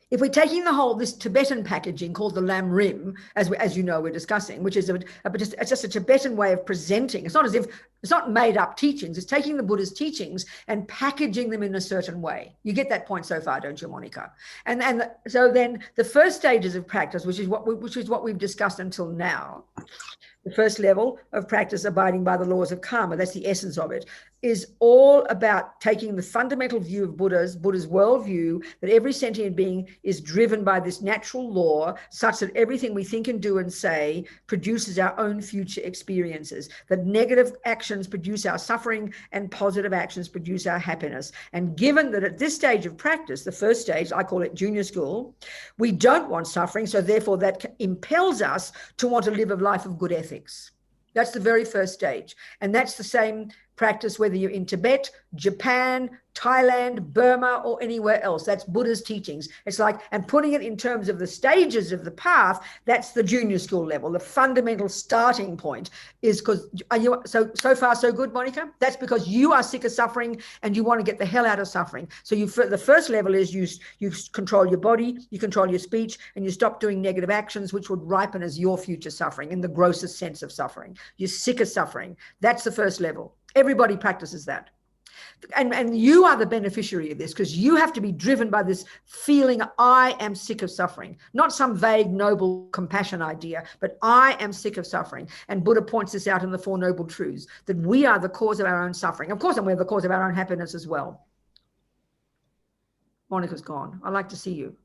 [SPEAKER 1] If we're taking this Tibetan packaging called the lamrim, as you know, we're discussing, which is it's just a Tibetan way of presenting. It's not as if it's not made up teachings. It's taking the Buddha's teachings and packaging them in a certain way. You get that point so far, don't you, Monica? And so then the first stages of practice, which is what we've discussed until now. The first level of practice, abiding by the laws of karma, that's the essence of it, is all about taking the fundamental view of Buddha's worldview, that every sentient being is driven by this natural law, such that everything we think and do and say produces our own future experiences, that negative actions produce our suffering and positive actions produce our happiness. And given that at this stage of practice, the first stage, I call it junior school, we don't want suffering, so therefore that impels us to want to live a life of good ethics. That's the very first stage. And that's the same practice whether you're in Tibet, Japan, Thailand, Burma, or anywhere else. That's Buddha's teachings. It's like, and putting it in terms of the stages of the path, that's the junior school level. The fundamental starting point is because, so far so good, Monica? That's because you are sick of suffering and you want to get the hell out of suffering. So the first level is you control your body, you control your speech, and you stop doing negative actions, which would ripen as your future suffering in the grossest sense of suffering. You're sick of suffering. That's the first level. Everybody practices that. And you are the beneficiary of this, because you have to be driven by this feeling, I am sick of suffering, not some vague, noble compassion idea, but I am sick of suffering. And Buddha points this out in the Four Noble Truths, that we are the cause of our own suffering. Of course, and we're the cause of our own happiness as well. Monica's gone. I'd like to see you.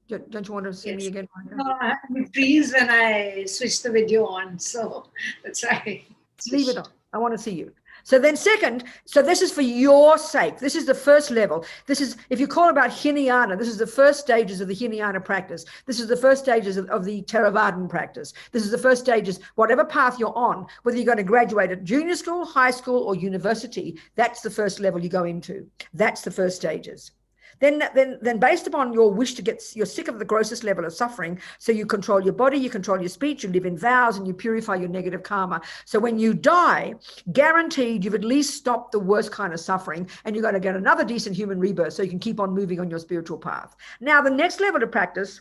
[SPEAKER 1] Don't you want to see me again, Monica?
[SPEAKER 6] No, I freeze when I switch the video on, so that's right.
[SPEAKER 1] Leave it on. I want to see you. So then second, so this is for your sake. This is the first level. This is, if you call about Hinayana, this is the first stages of the Hinayana practice. This is the first stages of the Theravadan practice. This is the first stages, whatever path you're on, whether you're going to graduate at junior school, high school, or university, that's the first level you go into. That's the first stages. Then based upon your wish to you're sick of the grossest level of suffering, so you control your body, you control your speech, you live in vows, and you purify your negative karma. So when you die, guaranteed you've at least stopped the worst kind of suffering, and you're going to get another decent human rebirth so you can keep on moving on your spiritual path. Now, the next level of practice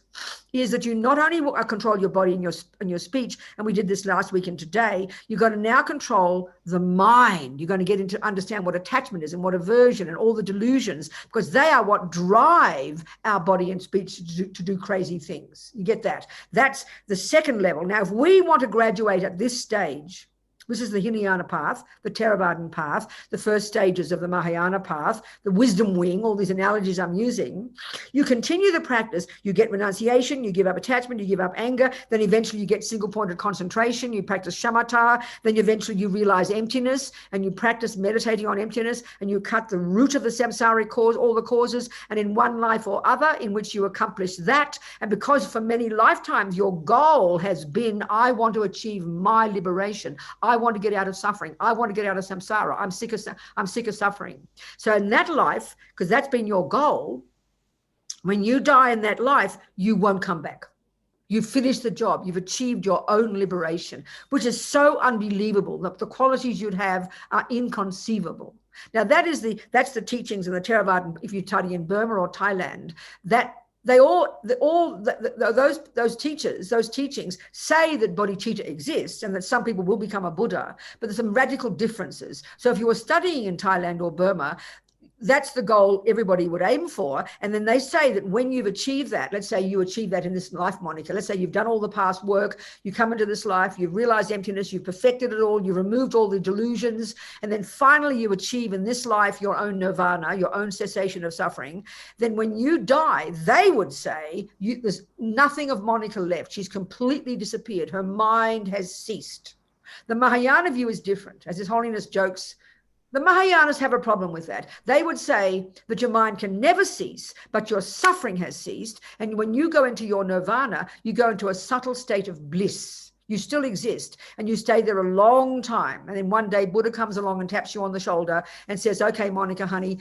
[SPEAKER 1] is that you not only control your body and your speech, and we did this last week and today, you're going to now control the mind. You're going to get into understand what attachment is and what aversion and all the delusions, because they are what drive our body and speech to do crazy things. You get that? That's the second level. Now, if we want to graduate at this stage, this is the Hinayana Path, the Theravadan Path, the first stages of the Mahayana Path, the wisdom wing, all these analogies I'm using. You continue the practice, you get renunciation, you give up attachment, you give up anger, then eventually you get single-pointed concentration, you practice shamatha, then eventually you realize emptiness, and you practice meditating on emptiness, and you cut the root of the samsaric cause, all the causes, and in one life or other in which you accomplish that, and because for many lifetimes your goal has been, I want to achieve my liberation, I want to get out of suffering. I want to get out of samsara. I'm sick of suffering. So in that life, because that's been your goal, when you die in that life, you won't come back. You've finished the job. You've achieved your own liberation, which is so unbelievable. The qualities you'd have are inconceivable. Now that's the teachings of the Theravada. If you study in Burma or Thailand, that those teachings say that bodhicitta exists and that some people will become a Buddha, but there's some radical differences. So if you were studying in Thailand or Burma, that's the goal everybody would aim for. And then they say that when you've achieved that, let's say you achieve that in this life, Monica, let's say you've done all the past work, you come into this life, you've realized emptiness, you've perfected it all, you've removed all the delusions, and then finally you achieve in this life your own nirvana, your own cessation of suffering. Then when you die, they would say, there's nothing of Monica left. She's completely disappeared. Her mind has ceased. The Mahayana view is different. As His Holiness jokes, the Mahayanas have a problem with that. They would say that your mind can never cease, but your suffering has ceased. And when you go into your nirvana, you go into a subtle state of bliss. You still exist and you stay there a long time. And then one day Buddha comes along and taps you on the shoulder and says, okay, Monica, honey,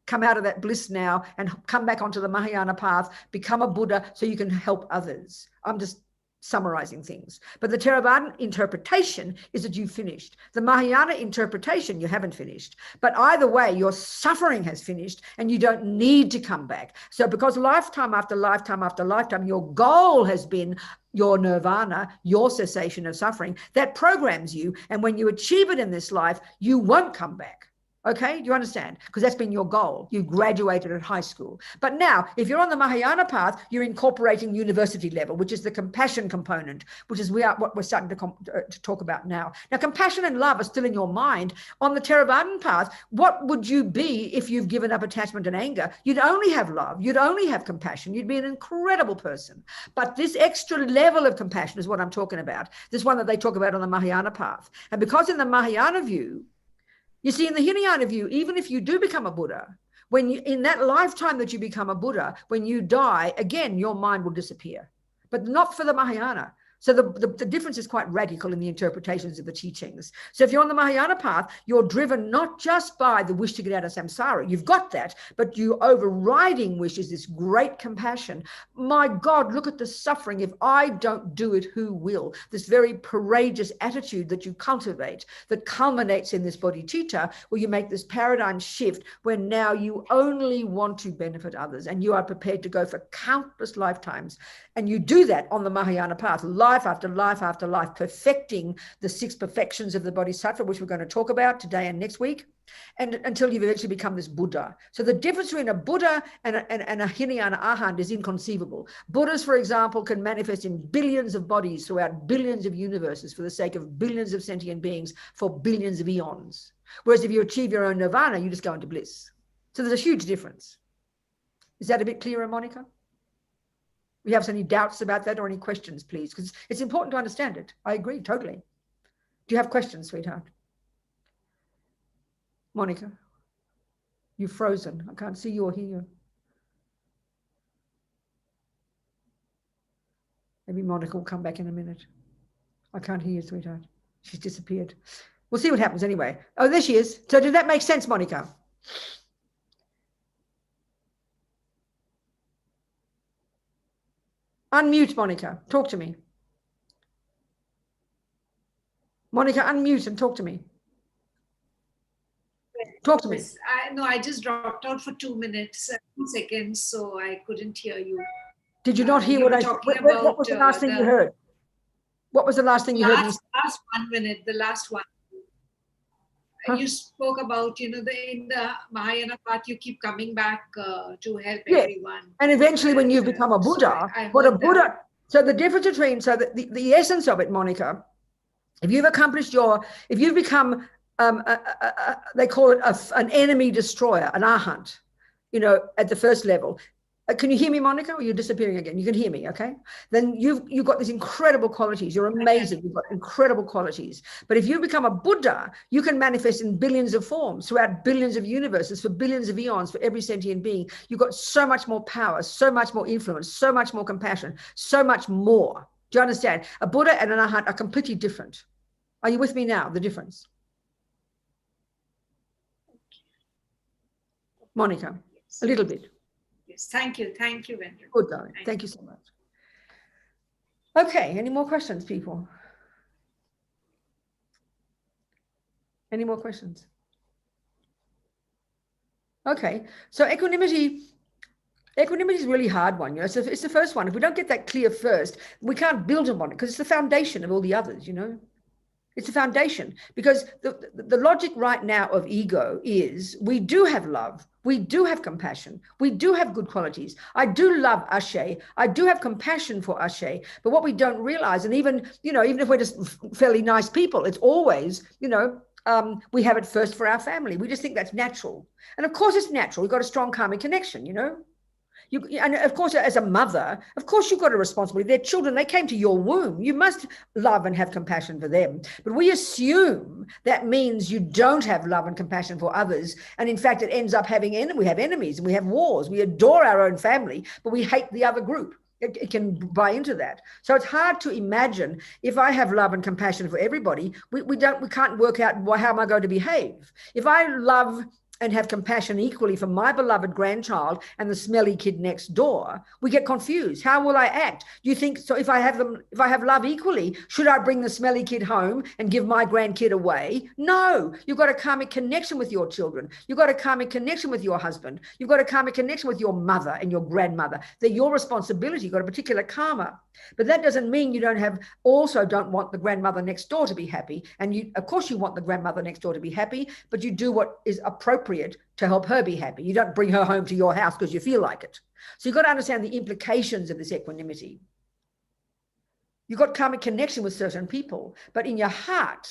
[SPEAKER 1] come out of that bliss now and come back onto the Mahayana path, become a Buddha so you can help others. I'm just summarizing things. But the Theravada interpretation is that you've finished. The Mahayana interpretation, you haven't finished. But either way, your suffering has finished and you don't need to come back. So because lifetime after lifetime after lifetime, your goal has been your nirvana, your cessation of suffering, that programs you. And when you achieve it in this life, you won't come back. Okay, do you understand? Because that's been your goal. You graduated at high school. But now, if you're on the Mahayana path, you're incorporating university level, which is the compassion component, which is what we're starting to talk about now. Now, compassion and love are still in your mind. On the Theravadan path, what would you be if you've given up attachment and anger? You'd only have love. You'd only have compassion. You'd be an incredible person. But this extra level of compassion is what I'm talking about. This one that they talk about on the Mahayana path. And because in the Mahayana view, you see, in the Hinayana view, even if you do become a Buddha, when you, in that lifetime that you become a Buddha, when you die, again, your mind will disappear, but not for the Mahayana. So the difference is quite radical in the interpretations of the teachings. So if you're on the Mahayana path, you're driven not just by the wish to get out of samsara, you've got that, but your overriding wish is this great compassion. My God, look at the suffering. If I don't do it, who will? This very courageous attitude that you cultivate that culminates in this bodhicitta, where you make this paradigm shift where now you only want to benefit others and you are prepared to go for countless lifetimes. And you do that on the Mahayana path, life after life after life, perfecting the 6 perfections of the Bodhisattva, which we're going to talk about today and next week, and until you've eventually become this Buddha. So the difference between a Buddha and a Hinayana Arhat is inconceivable. Buddhas, for example, can manifest in billions of bodies throughout billions of universes for the sake of billions of sentient beings for billions of eons. Whereas if you achieve your own nirvana, you just go into bliss. So there's a huge difference. Is that a bit clearer, Monica? We have any doubts about that or any questions, please? Because it's important to understand it. I agree, totally. Do you have questions, sweetheart? Monica, you've frozen. I can't see you or hear you. Maybe Monica will come back in a minute. I can't hear you, sweetheart. She's disappeared. We'll see what happens anyway. Oh, there she is. So did that make sense, Monica? Unmute, Monica. Talk to me. Monica, unmute and talk to me. Talk to me.
[SPEAKER 6] No, I just dropped out for 2 minutes, 2 seconds, so I couldn't hear you.
[SPEAKER 1] Did you not hear what I said? What was the last thing you heard? What was the last thing you heard?
[SPEAKER 6] Last 1 minute, the last one. Huh? You spoke about, in the Mahayana path, you keep coming back to help everyone.
[SPEAKER 1] And eventually when you become a Buddha, so the difference between, so the essence of it, Monica, if you've accomplished if you've become, they call it an enemy destroyer, an Arhat, at the first level. Can you hear me, Monica, or you're disappearing again? You can hear me, okay? Then you've got these incredible qualities. You're amazing. You've got incredible qualities. But if you become a Buddha, you can manifest in billions of forms throughout billions of universes for billions of eons for every sentient being. You've got so much more power, so much more influence, so much more compassion, so much more. Do you understand? A Buddha and an Arhat are completely different. Are you with me now, the difference? Monica, a little bit.
[SPEAKER 6] Yes, thank you, Venerable.
[SPEAKER 1] Good, darling. Thank you so much. Okay, any more questions, people? Any more questions? Okay, so equanimity is a really hard one, so it's the first one. If we don't get that clear first, we can't build upon it because it's the foundation of all the others, It's a foundation, because the logic right now of ego is we do have love, we do have compassion, we do have good qualities. I do love Ashe, I do have compassion for Ashe, but what we don't realize, and even if we're just fairly nice people, it's always, we have it first for our family. We just think that's natural. And of course it's natural. We've got a strong karmic connection, and of course, as a mother, of course, you've got a responsibility. They're children. They came to your womb. You must love and have compassion for them. But we assume that means you don't have love and compassion for others. And in fact, it ends up we have enemies and we have wars. We adore our own family, but we hate the other group. It can buy into that. So it's hard to imagine if I have love and compassion for everybody, we can't work out how am I going to behave. If I love and have compassion equally for my beloved grandchild and the smelly kid next door, we get confused. How will I act? Do you think, so if I have love equally, should I bring the smelly kid home and give my grandkid away? No, you've got a karmic connection with your children. You've got a karmic connection with your husband. You've got a karmic connection with your mother and your grandmother. They're your responsibility. You've got a particular karma. But that doesn't mean you don't want the grandmother next door to be happy. And of course you want the grandmother next door to be happy, but you do what is appropriate to help her be happy. You don't bring her home to your house because you feel like it. So you've got to understand the implications of this equanimity. You've got karmic connection with certain people, but in your heart,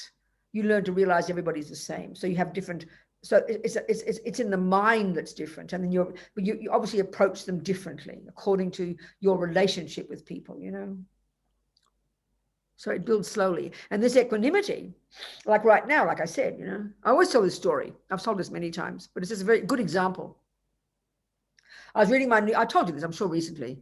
[SPEAKER 1] you learn to realize everybody's the same. So you have different, so it's in the mind that's different. And then you obviously approach them differently according to your relationship with people, So it builds slowly. And this equanimity, like right now, like I said, I always tell this story. I've told this many times, but it's just a very good example. I was reading I told you this, I'm sure, recently.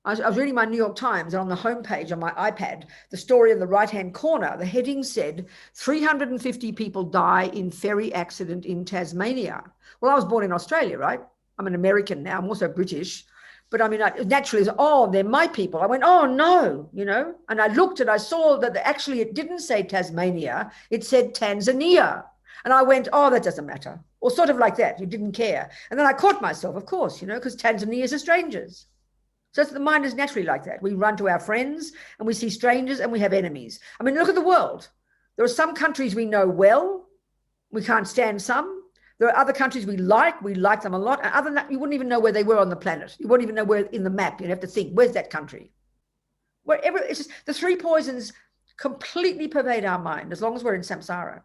[SPEAKER 1] I was reading my New York Times, and on the homepage on my iPad, the story in the right-hand corner, the heading said, 350 people die in ferry accident in Tasmania. Well, I was born in Australia, right? I'm an American now. I'm also British. But I mean, naturally, they're my people. I went, oh, no, and I looked and I saw that actually it didn't say Tasmania. It said Tanzania. And I went, oh, that doesn't matter. Or sort of like that. You didn't care. And then I caught myself, of course, because Tanzanians are strangers. So the mind is naturally like that. We run to our friends and we see strangers and we have enemies. I mean, look at the world. There are some countries we know well. We can't stand some. There are other countries we like them a lot. And other than that, you wouldn't even know where they were on the planet. You wouldn't even know where in the map. You'd have to think, where's that country? Wherever, it's just the three poisons completely pervade our mind as long as we're in samsara.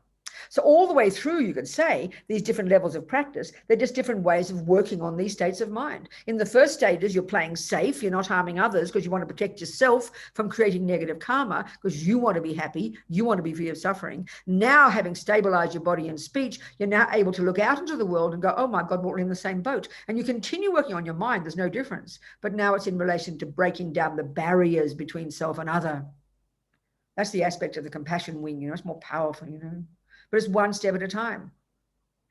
[SPEAKER 1] So all the way through, you could say, these different levels of practice, they're just different ways of working on these states of mind. In the first stages, you're playing safe. You're not harming others because you want to protect yourself from creating negative karma because you want to be happy. You want to be free of suffering. Now, having stabilized your body and speech, you're now able to look out into the world and go, oh my God, we're in the same boat. And you continue working on your mind. There's no difference. But now it's in relation to breaking down the barriers between self and other. That's the aspect of the compassion wing. It's more powerful, But it's one step at a time.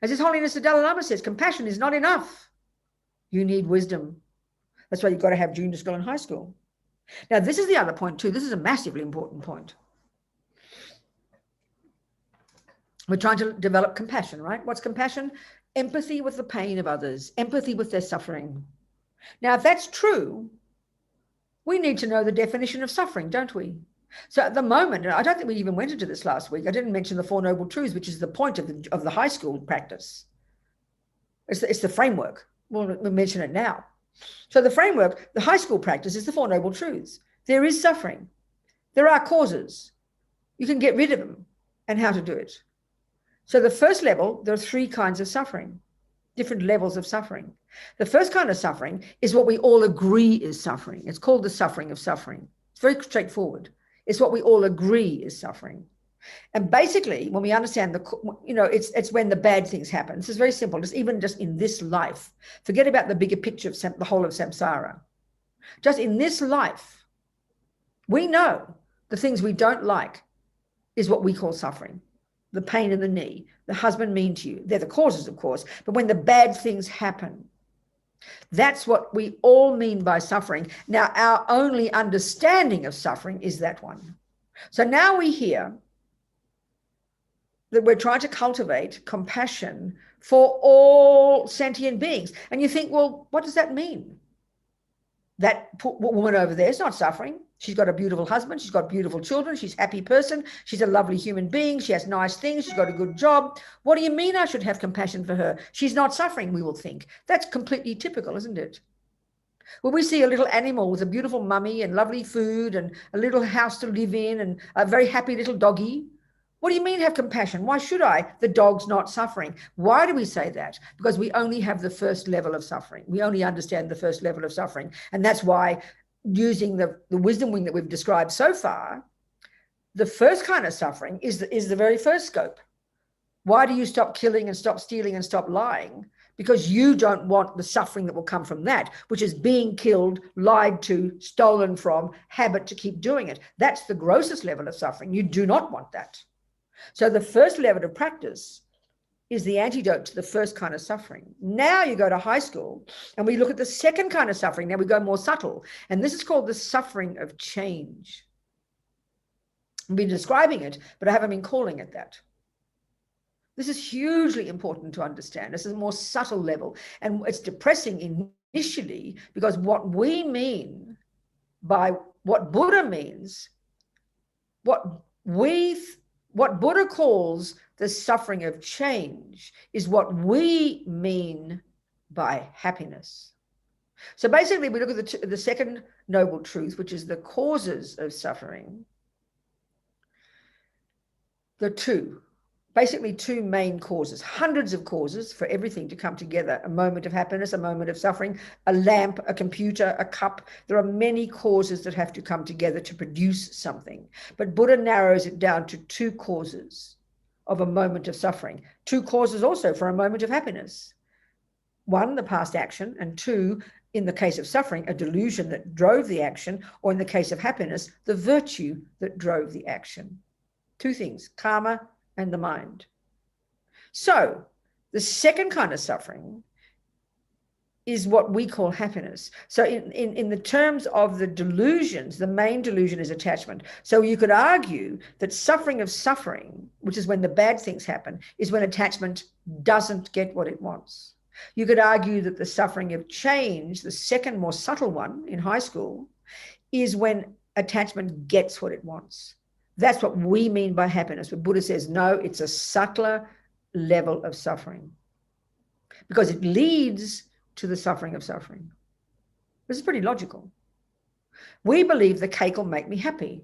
[SPEAKER 1] As His Holiness the Dalai Lama says, compassion is not enough. You need wisdom. That's why you've got to have junior school and high school. Now, this is the other point too. This is a massively important point. We're trying to develop compassion, right? What's compassion? Empathy with the pain of others, empathy with their suffering. Now, if that's true, we need to know the definition of suffering, don't we? So at the moment, and I don't think we even went into this last week, I didn't mention the Four Noble Truths, which is the point of the high school practice. It's the framework. We'll mention it now. So the framework, the high school practice is the Four Noble Truths. There is suffering. There are causes. You can get rid of them and how to do it. So the first level, there are three kinds of suffering, different levels of suffering. The first kind of suffering is what we all agree is suffering. It's called the suffering of suffering. It's very straightforward. It's what we all agree is suffering. And basically, when we understand it's when the bad things happen. This is very simple. Even just in this life, forget about the bigger picture of the whole of samsara. Just in this life, we know the things we don't like is what we call suffering. The pain in the knee, the husband mean to you. They're the causes, of course. But when the bad things happen, that's what we all mean by suffering. Now, our only understanding of suffering is that one. So now we hear that we're trying to cultivate compassion for all sentient beings. And you think, well, what does that mean? That woman over there is not suffering. She's got a beautiful husband. She's got beautiful children. She's a happy person. She's a lovely human being. She has nice things. She's got a good job. What do you mean I should have compassion for her? She's not suffering, we will think. That's completely typical, isn't it? When we see a little animal with a beautiful mummy and lovely food and a little house to live in and a very happy little doggy, what do you mean have compassion? Why should I? The dog's not suffering. Why do we say that? Because we only have the first level of suffering. We only understand the first level of suffering. And that's why, using the wisdom wing that we've described so far, the first kind of suffering is the very first scope. Why do you stop killing and stop stealing and stop lying? Because you don't want the suffering that will come from that, which is being killed, lied to, stolen from, habit to keep doing it. That's the grossest level of suffering. You do not want that. So the first level of practice is the antidote to the first kind of suffering. Now you go to high school and we look at the second kind of suffering. Now we go more subtle. And this is called the suffering of change. I've been describing it, but I haven't been calling it that. This is hugely important to understand. This is a more subtle level. And it's depressing initially because what we mean by what Buddha means, what Buddha calls the suffering of change is what we mean by happiness. So basically, we look at the second noble truth, which is the causes of suffering. There are basically two main causes, hundreds of causes for everything to come together. A moment of happiness, a moment of suffering, a lamp, a computer, a cup. There are many causes that have to come together to produce something. But Buddha narrows it down to two causes of a moment of suffering. Two causes also for a moment of happiness. One, the past action, and two, in the case of suffering, a delusion that drove the action, or in the case of happiness, the virtue that drove the action. Two things, karma and the mind. So the second kind of suffering is what we call happiness. So in the terms of the delusions, the main delusion is attachment. So you could argue that suffering of suffering, which is when the bad things happen, is when attachment doesn't get what it wants. You could argue that the suffering of change, the second more subtle one in high school, is when attachment gets what it wants. That's what we mean by happiness. But Buddha says, no, it's a subtler level of suffering because it leads to the suffering of suffering. This is pretty logical. We believe the cake will make me happy.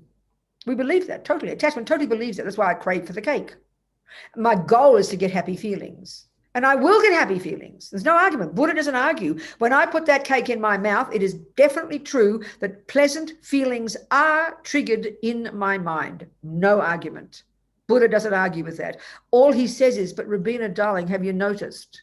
[SPEAKER 1] We believe that totally. Attachment totally believes it. That's why I crave for the cake. My goal is to get happy feelings. And I will get happy feelings. There's no argument. Buddha doesn't argue. When I put that cake in my mouth, it is definitely true that pleasant feelings are triggered in my mind. No argument. Buddha doesn't argue with that. All he says is, but Robina, darling, have you noticed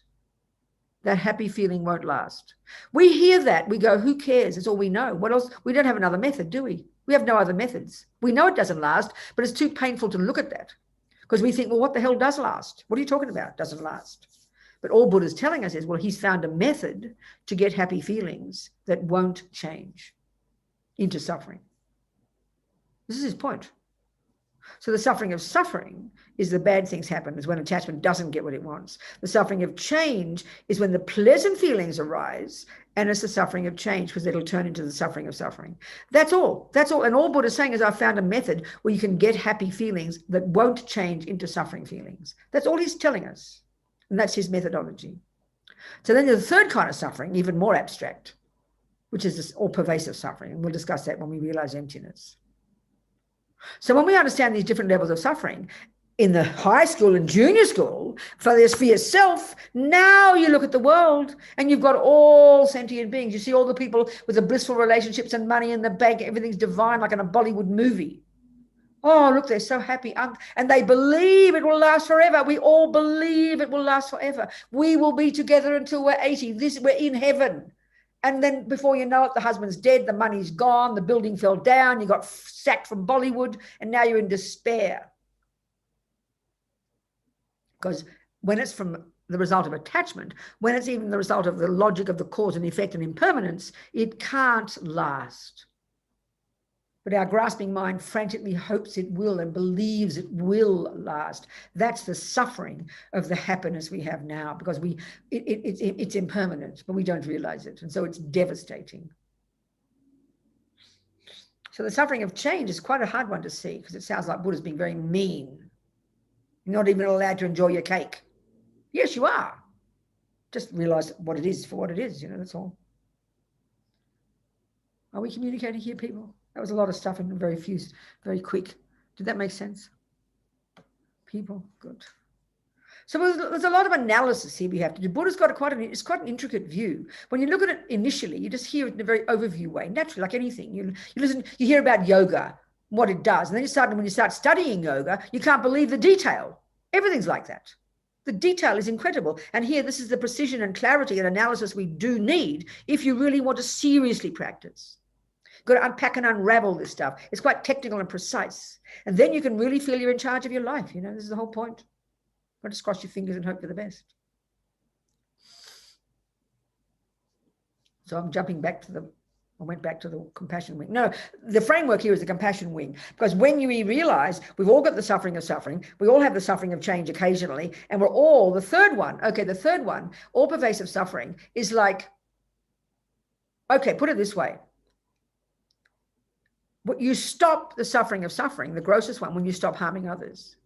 [SPEAKER 1] that happy feeling won't last? We hear that. We go, who cares? It's all we know. What else? We don't have another method, do we? We have no other methods. We know it doesn't last, but it's too painful to look at that because we think, well, what the hell does last? What are you talking about? It doesn't last. But all Buddha's telling us is, well, he's found a method to get happy feelings that won't change into suffering. This is his point. So the suffering of suffering is the bad things happen, is when attachment doesn't get what it wants. The suffering of change is when the pleasant feelings arise, and it's the suffering of change because it'll turn into the suffering of suffering. That's all. That's all. And all Buddha's saying is, I've found a method where you can get happy feelings that won't change into suffering feelings. That's all he's telling us. And that's his methodology. So then there's the third kind of suffering, even more abstract, which is this all pervasive suffering. And we'll discuss that when we realize emptiness. So when we understand these different levels of suffering, in the high school and junior school, for yourself, now you look at the world and you've got all sentient beings. You see all the people with the blissful relationships and money in the bank. Everything's divine, like in a Bollywood movie. Oh, look, they're so happy. And they believe it will last forever. We all believe it will last forever. We will be together until we're 80. We're in heaven. And then before you know it, the husband's dead, the money's gone, the building fell down, you got sacked from Bollywood, and now you're in despair. Because when it's from the result of attachment, when it's even the result of the logic of the cause and effect and impermanence, it can't last. But our grasping mind frantically hopes it will and believes it will last. That's the suffering of the happiness we have now, because it's impermanent, but we don't realize it. And so it's devastating. So the suffering of change is quite a hard one to see, because it sounds like Buddha's being very mean. You're not even allowed to enjoy your cake. Yes, you are. Just realize what it is for what it is, that's all. Are we communicating here, people? That was a lot of stuff and very quick. Did that make sense? People, good. So there's a lot of analysis here we have to do. Buddha's got quite an intricate view. When you look at it initially, you just hear it in a very overview way, naturally, like anything. You hear about yoga, what it does, and then when you start studying yoga, you can't believe the detail. Everything's like that. The detail is incredible. And here, this is the precision and clarity and analysis we do need if you really want to seriously practice. You've got to unpack and unravel this stuff. It's quite technical and precise. And then you can really feel you're in charge of your life. This is the whole point. Don't just cross your fingers and hope for the best. So I'm jumping back I went back to the compassion wing. No, the framework here is the compassion wing, because when you realize we've all got the suffering of suffering, we all have the suffering of change occasionally, and we're all, the third one, all pervasive suffering is like, okay, put it this way. You stop the suffering of suffering, the grossest one, when you stop harming others.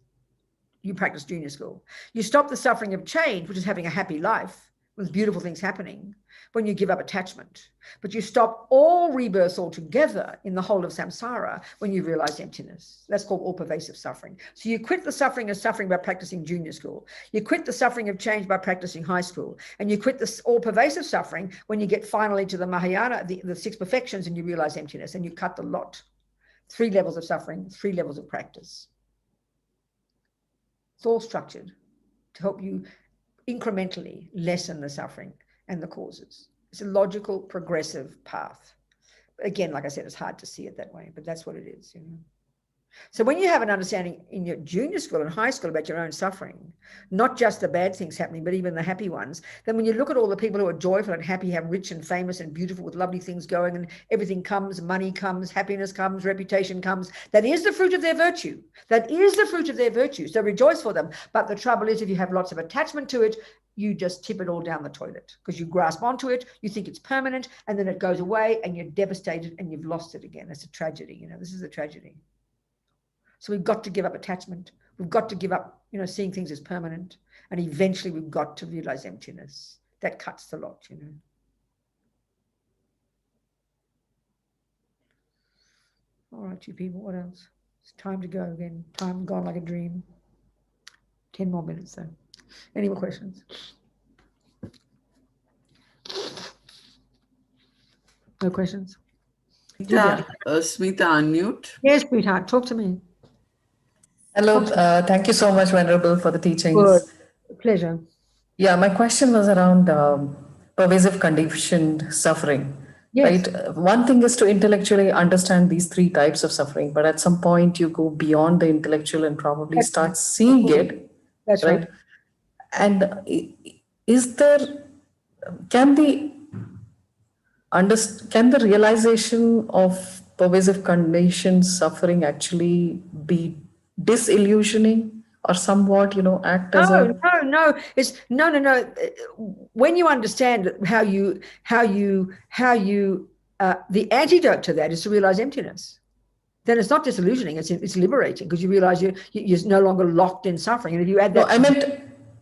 [SPEAKER 1] You practice junior school. You stop the suffering of change, which is having a happy life with beautiful things happening, when you give up attachment. But you stop all rebirths altogether in the whole of samsara when you realize emptiness. That's called all pervasive suffering. So you quit the suffering of suffering by practicing junior school. You quit the suffering of change by practicing high school. And you quit this all pervasive suffering when you get finally to the Mahayana, the six perfections, and you realize emptiness, and you cut the lot. 3 levels of suffering, 3 levels of practice. It's all structured to help you incrementally lessen the suffering and the causes. It's a logical, progressive path. Again, like I said, it's hard to see it that way, but that's what it is. So when you have an understanding in your junior school and high school about your own suffering, not just the bad things happening, but even the happy ones, then when you look at all the people who are joyful and happy, have rich and famous and beautiful with lovely things going, and everything comes, money comes, happiness comes, reputation comes, that is the fruit of their virtue. That is the fruit of their virtue. So rejoice for them. But the trouble is, if you have lots of attachment to it, you just tip it all down the toilet, because you grasp onto it, you think it's permanent, and then it goes away and you're devastated and you've lost it again. It's a tragedy. This is a tragedy. So we've got to give up attachment. We've got to give up, seeing things as permanent. And eventually we've got to realize emptiness. That cuts the lot, All right, you people, what else? It's time to go again. Time gone like a dream. 10 more minutes, though. Any more questions? No questions?
[SPEAKER 2] Yeah, Smita, unmute.
[SPEAKER 1] Yes, sweetheart, talk to me.
[SPEAKER 7] Hello, thank you so much, Venerable, for the teachings.
[SPEAKER 1] Good. Pleasure.
[SPEAKER 7] Yeah, my question was around pervasive conditioned suffering.
[SPEAKER 1] Yes.
[SPEAKER 7] Right? One thing is to intellectually understand these 3 types of suffering, but at some point you go beyond the intellectual and probably start seeing it.
[SPEAKER 1] That's right.
[SPEAKER 7] And can the realization of pervasive conditioned suffering actually be disillusioning or somewhat, act as
[SPEAKER 1] No. It's no. When you understand how the antidote to that is to realize emptiness, then it's not disillusioning. It's liberating, because you realize you're no longer locked in suffering. And if you add that,
[SPEAKER 7] I meant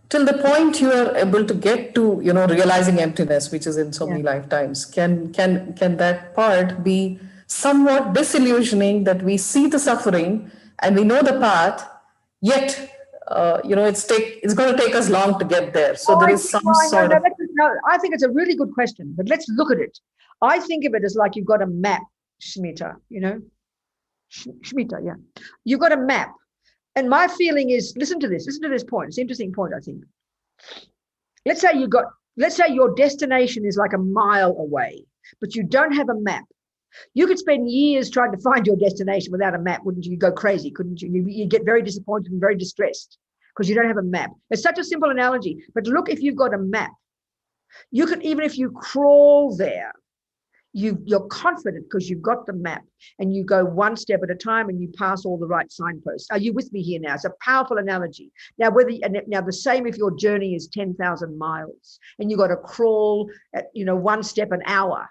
[SPEAKER 7] till the point you are able to get to, realizing emptiness, which is in so many lifetimes. Can that part be somewhat disillusioning, that we see the suffering and we know the path, yet it's going to take us long to get there. So there is some sort of.
[SPEAKER 1] No, I think it's a really good question, but let's look at it. I think of it as like you've got a map, Shmita. Shmita, yeah. You've got a map, and my feeling is, listen to this point. It's an interesting point, I think. Let's say your destination is like a mile away, but you don't have a map. You could spend years trying to find your destination without a map, wouldn't you? You'd go crazy, couldn't you? You'd get very disappointed and very distressed because you don't have a map. It's such a simple analogy. But look, if you've got a map, you could, even if you crawl there, you're confident because you've got the map, and you go one step at a time and you pass all the right signposts. Are you with me here now? It's a powerful analogy. Now, the same if your journey is 10,000 miles and you've got to crawl at, 1 step an hour.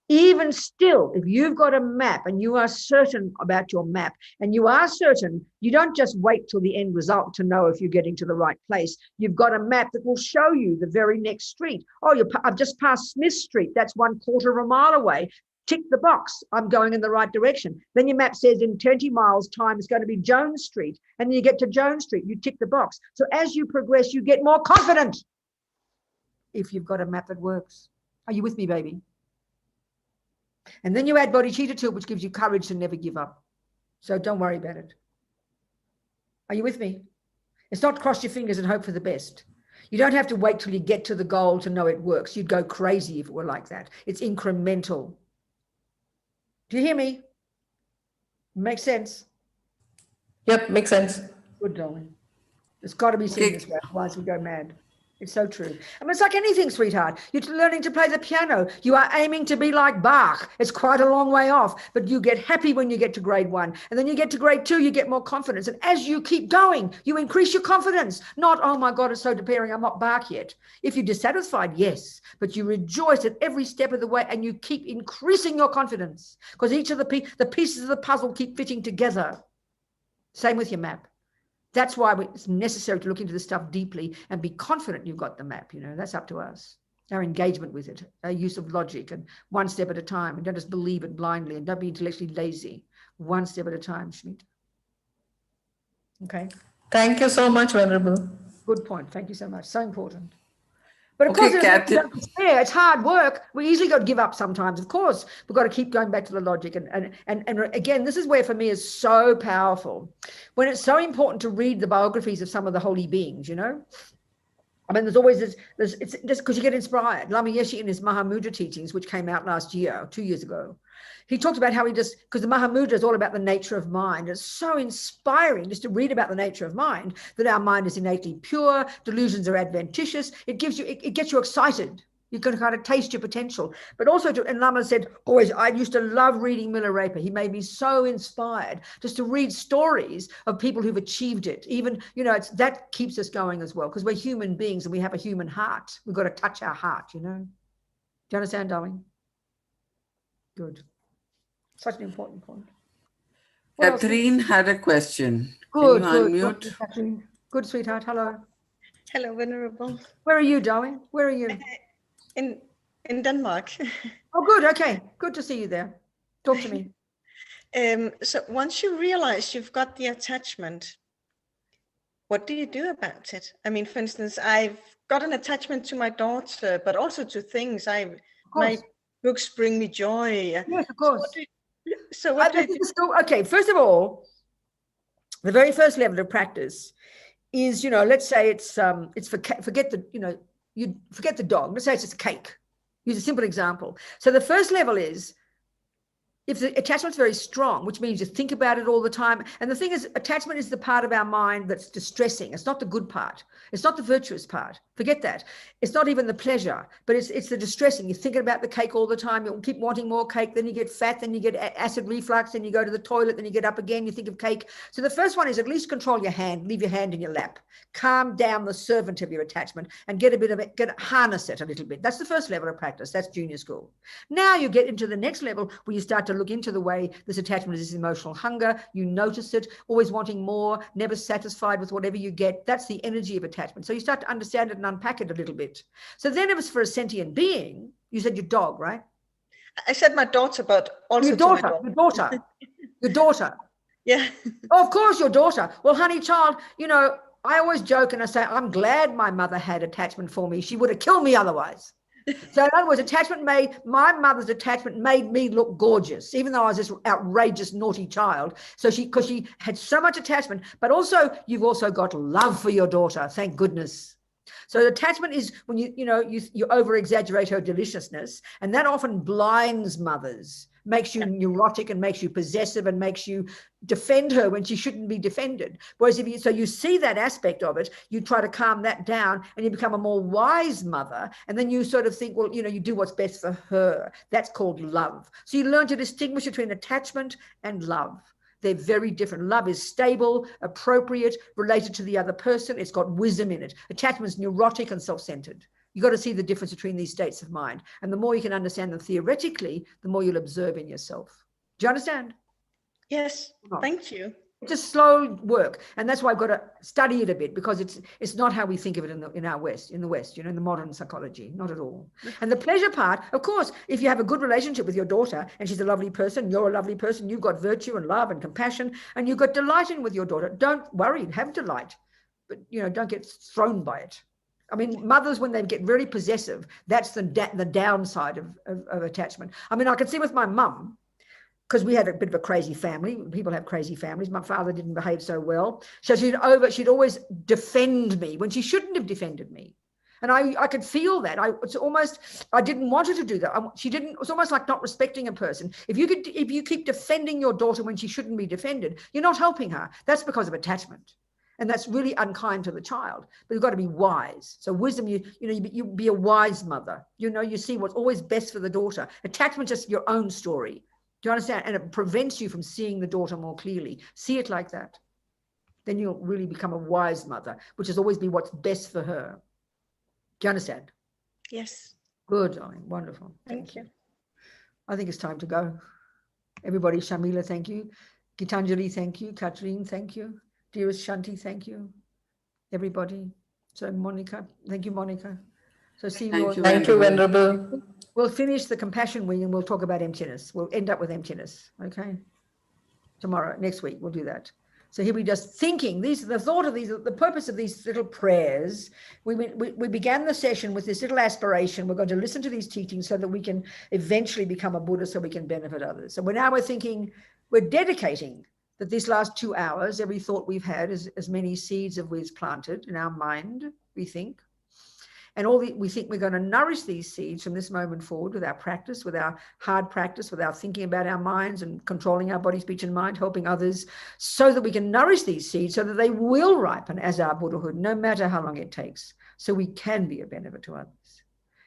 [SPEAKER 1] Even still, if you've got a map and you are certain about your map, and you are certain, you don't just wait till the end result to know if you're getting to the right place. You've got a map that will show you the very next street. Oh, I've just passed Smith Street. That's 1/4 of a mile away. Tick the box. I'm going in the right direction. Then your map says in 20 miles time, it's going to be Jones Street. And then you get to Jones Street, you tick the box. So as you progress, you get more confident if you've got a map that works. Are you with me, baby? And then you add bodhicitta to it, which gives you courage to never give up. So don't worry about it. Are you with me? It's not cross your fingers and hope for the best. You don't have to wait till you get to the goal to know it works. You'd go crazy if it were like that. It's incremental. Do you hear me? Makes sense?
[SPEAKER 7] Yep, makes sense.
[SPEAKER 1] Good, darling. It's got to be seen this way, otherwise we go mad. It's so true. I mean, it's like anything, sweetheart. You're learning to play the piano. You are aiming to be like Bach. It's quite a long way off, but you get happy when you get to grade 1. And then you get to grade 2, you get more confidence. And as you keep going, you increase your confidence. Not, oh my God, it's so depending, I'm not Bach yet. If you're dissatisfied, yes, but you rejoice at every step of the way and you keep increasing your confidence because each of the pieces of the puzzle keep fitting together. Same with your map. That's why it's necessary to look into this stuff deeply and be confident you've got the map. You know, that's up to us. Our engagement with it, our use of logic and one step at a time. And don't just believe it blindly and don't be intellectually lazy. One step at a time, Schmidt. Okay.
[SPEAKER 7] Thank you so much, Venerable.
[SPEAKER 1] Good point. Thank you so much. So important. But of course, it's hard work. We easily got to give up sometimes. Of course, we've got to keep going back to the logic. And again, this is where for me is so powerful. When it's so important to read the biographies of some of the holy beings, you know. I mean, there's always it's just because you get inspired. Lama Yeshe in his Mahamudra teachings, which came out last year, 2 years ago, he talked about how because the Mahamudra is all about the nature of mind. It's so inspiring just to read about the nature of mind, that our mind is innately pure, delusions are adventitious. It gives you, it gets you excited. You can kind of taste your potential. But also, and Lama said, always, I used to love reading Milarepa. He made me so inspired just to read stories of people who've achieved it. Even, you know, that keeps us going as well, because we're human beings and we have a human heart. We've got to touch our heart, you know. Do you understand, darling? Good. Such an important point.
[SPEAKER 2] Catherine had a question.
[SPEAKER 1] Good,
[SPEAKER 2] Can you
[SPEAKER 1] good.
[SPEAKER 2] unmute?
[SPEAKER 1] Good, good, sweetheart. Hello.
[SPEAKER 8] Hello, Venerable.
[SPEAKER 1] Where are you, darling? Where are you?
[SPEAKER 8] In Denmark.
[SPEAKER 1] Oh, good. Okay. Good to see you there. Talk to me.
[SPEAKER 8] So once you realize you've got the attachment, what do you do about it? I mean, for instance, I've got an attachment to my daughter, but also to things. My books bring me joy.
[SPEAKER 1] Yes, of course.
[SPEAKER 8] Okay,
[SPEAKER 1] first of all, the very first level of practice is, you know, let's say it's forget the, you know, you forget the dog. Let's say it's just a cake. Use a simple example. So the first level is, if the attachment's very strong, which means you think about it all the time. And the thing is, attachment is the part of our mind that's distressing. It's not the good part. It's not the virtuous part. Forget that. It's not even the pleasure, but it's the distressing. You're thinking about the cake all the time. You'll keep wanting more cake. Then you get fat. Then you get acid reflux. Then you go to the toilet. Then you get up again. You think of cake. So the first one is at least control your hand. Leave your hand in your lap. Calm down the servant of your attachment and get a bit of it. Harness it a little bit. That's the first level of practice. That's junior school. Now you get into the next level where you start to look into the way this attachment is emotional hunger. You notice it, always wanting more, never satisfied with whatever you get. That's the energy of attachment. So you start to understand it and unpack it a little bit. So then it was for a sentient being. You said your dog, right?
[SPEAKER 8] I said my daughter, but also
[SPEAKER 1] your daughter. Your daughter.
[SPEAKER 8] Yeah.
[SPEAKER 1] Oh, of course, your daughter. Well, honey child, you know, I always joke and I say, I'm glad my mother had attachment for me. She would have killed me otherwise. So in other words, my mother's attachment made me look gorgeous, even though I was this outrageous, naughty child. So because she had so much attachment, but also you've also got love for your daughter. Thank goodness. So attachment is when you over-exaggerate her deliciousness, and that often blinds mothers, makes you neurotic and makes you possessive and makes you defend her when she shouldn't be defended. Whereas so you see that aspect of it, you try to calm that down and you become a more wise mother. And then you sort of think, well, you know, you do what's best for her. That's called love. So you learn to distinguish between attachment and love. They're very different. Love is stable, appropriate, related to the other person. It's got wisdom in it. Attachment is neurotic and self-centered. You've got to see the difference between these states of mind. And the more you can understand them theoretically, the more you'll observe in yourself. Do you understand?
[SPEAKER 8] Yes, thank you.
[SPEAKER 1] It's a slow work, and that's why I've got to study it a bit, because it's not how we think of it in the West, in the modern psychology, not at all. And the pleasure part, of course, if you have a good relationship with your daughter and she's a lovely person, you're a lovely person, you've got virtue and love and compassion, and you've got delight in with your daughter. Don't worry, have delight, but don't get thrown by it. I mean, mothers, when they get very possessive, that's the downside of attachment. I mean, I could see with my mum, because we had a bit of a crazy family. People have crazy families. My father didn't behave so well. So she'd always defend me when she shouldn't have defended me. And I could feel that. I didn't want her to do that. It was almost like not respecting a person. If you keep defending your daughter when she shouldn't be defended, you're not helping her. That's because of attachment. And that's really unkind to the child. But you've got to be wise. So wisdom, you be a wise mother. You see what's always best for the daughter. Attachment is just your own story. Do you understand? And it prevents you from seeing the daughter more clearly. See it like that. Then you'll really become a wise mother, which is always be what's best for her. Do you understand?
[SPEAKER 8] Yes.
[SPEAKER 1] Good, darling. Wonderful.
[SPEAKER 8] Thank you.
[SPEAKER 1] I think it's time to go. Everybody, Shamila, thank you. Gitanjali, thank you. Katrine, thank you. Dearest Shanti, thank you. Everybody. So Monica, thank you, Monica. So see you.
[SPEAKER 7] Thank you, Venerable.
[SPEAKER 1] We'll finish the compassion wing and we'll talk about emptiness. We'll end up with emptiness, okay? Tomorrow, next week, we'll do that. So here we just thinking, the purpose of these little prayers. We began the session with this little aspiration. We're going to listen to these teachings so that we can eventually become a Buddha, so we can benefit others. So we're thinking, we're dedicating that these last 2 hours, every thought we've had is as many seeds as we've planted in our mind, we think. And we think we're going to nourish these seeds from this moment forward with our practice, with our hard practice, with our thinking about our minds and controlling our body, speech, and mind, helping others, so that we can nourish these seeds so that they will ripen as our Buddhahood, no matter how long it takes, so we can be a benefit to others.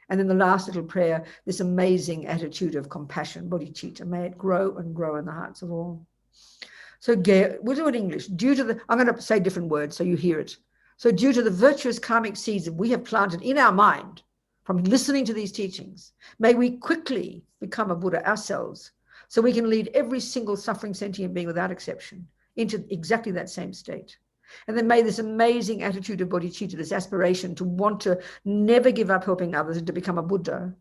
[SPEAKER 1] And then the last little prayer, this amazing attitude of compassion, bodhicitta, may it grow and grow in the hearts of all. So we'll do it in English. I'm going to say different words so you hear it. So due to the virtuous karmic seeds that we have planted in our mind from listening to these teachings, may we quickly become a Buddha ourselves, so we can lead every single suffering sentient being without exception into exactly that same state. And then may this amazing attitude of bodhicitta, this aspiration to want to never give up helping others and to become a Buddha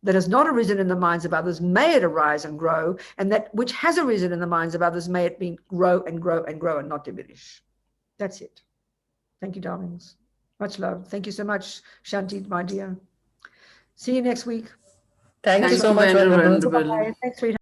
[SPEAKER 1] that has not arisen in the minds of others, may it arise and grow, and that which has arisen in the minds of others, may it grow and grow and grow and not diminish. That's it. Thank you, darlings. Much love. Thank you so much, Shanti, my dear. See you next week.
[SPEAKER 7] Thank you so much, Venerable.
[SPEAKER 1] Thanks, sweetheart.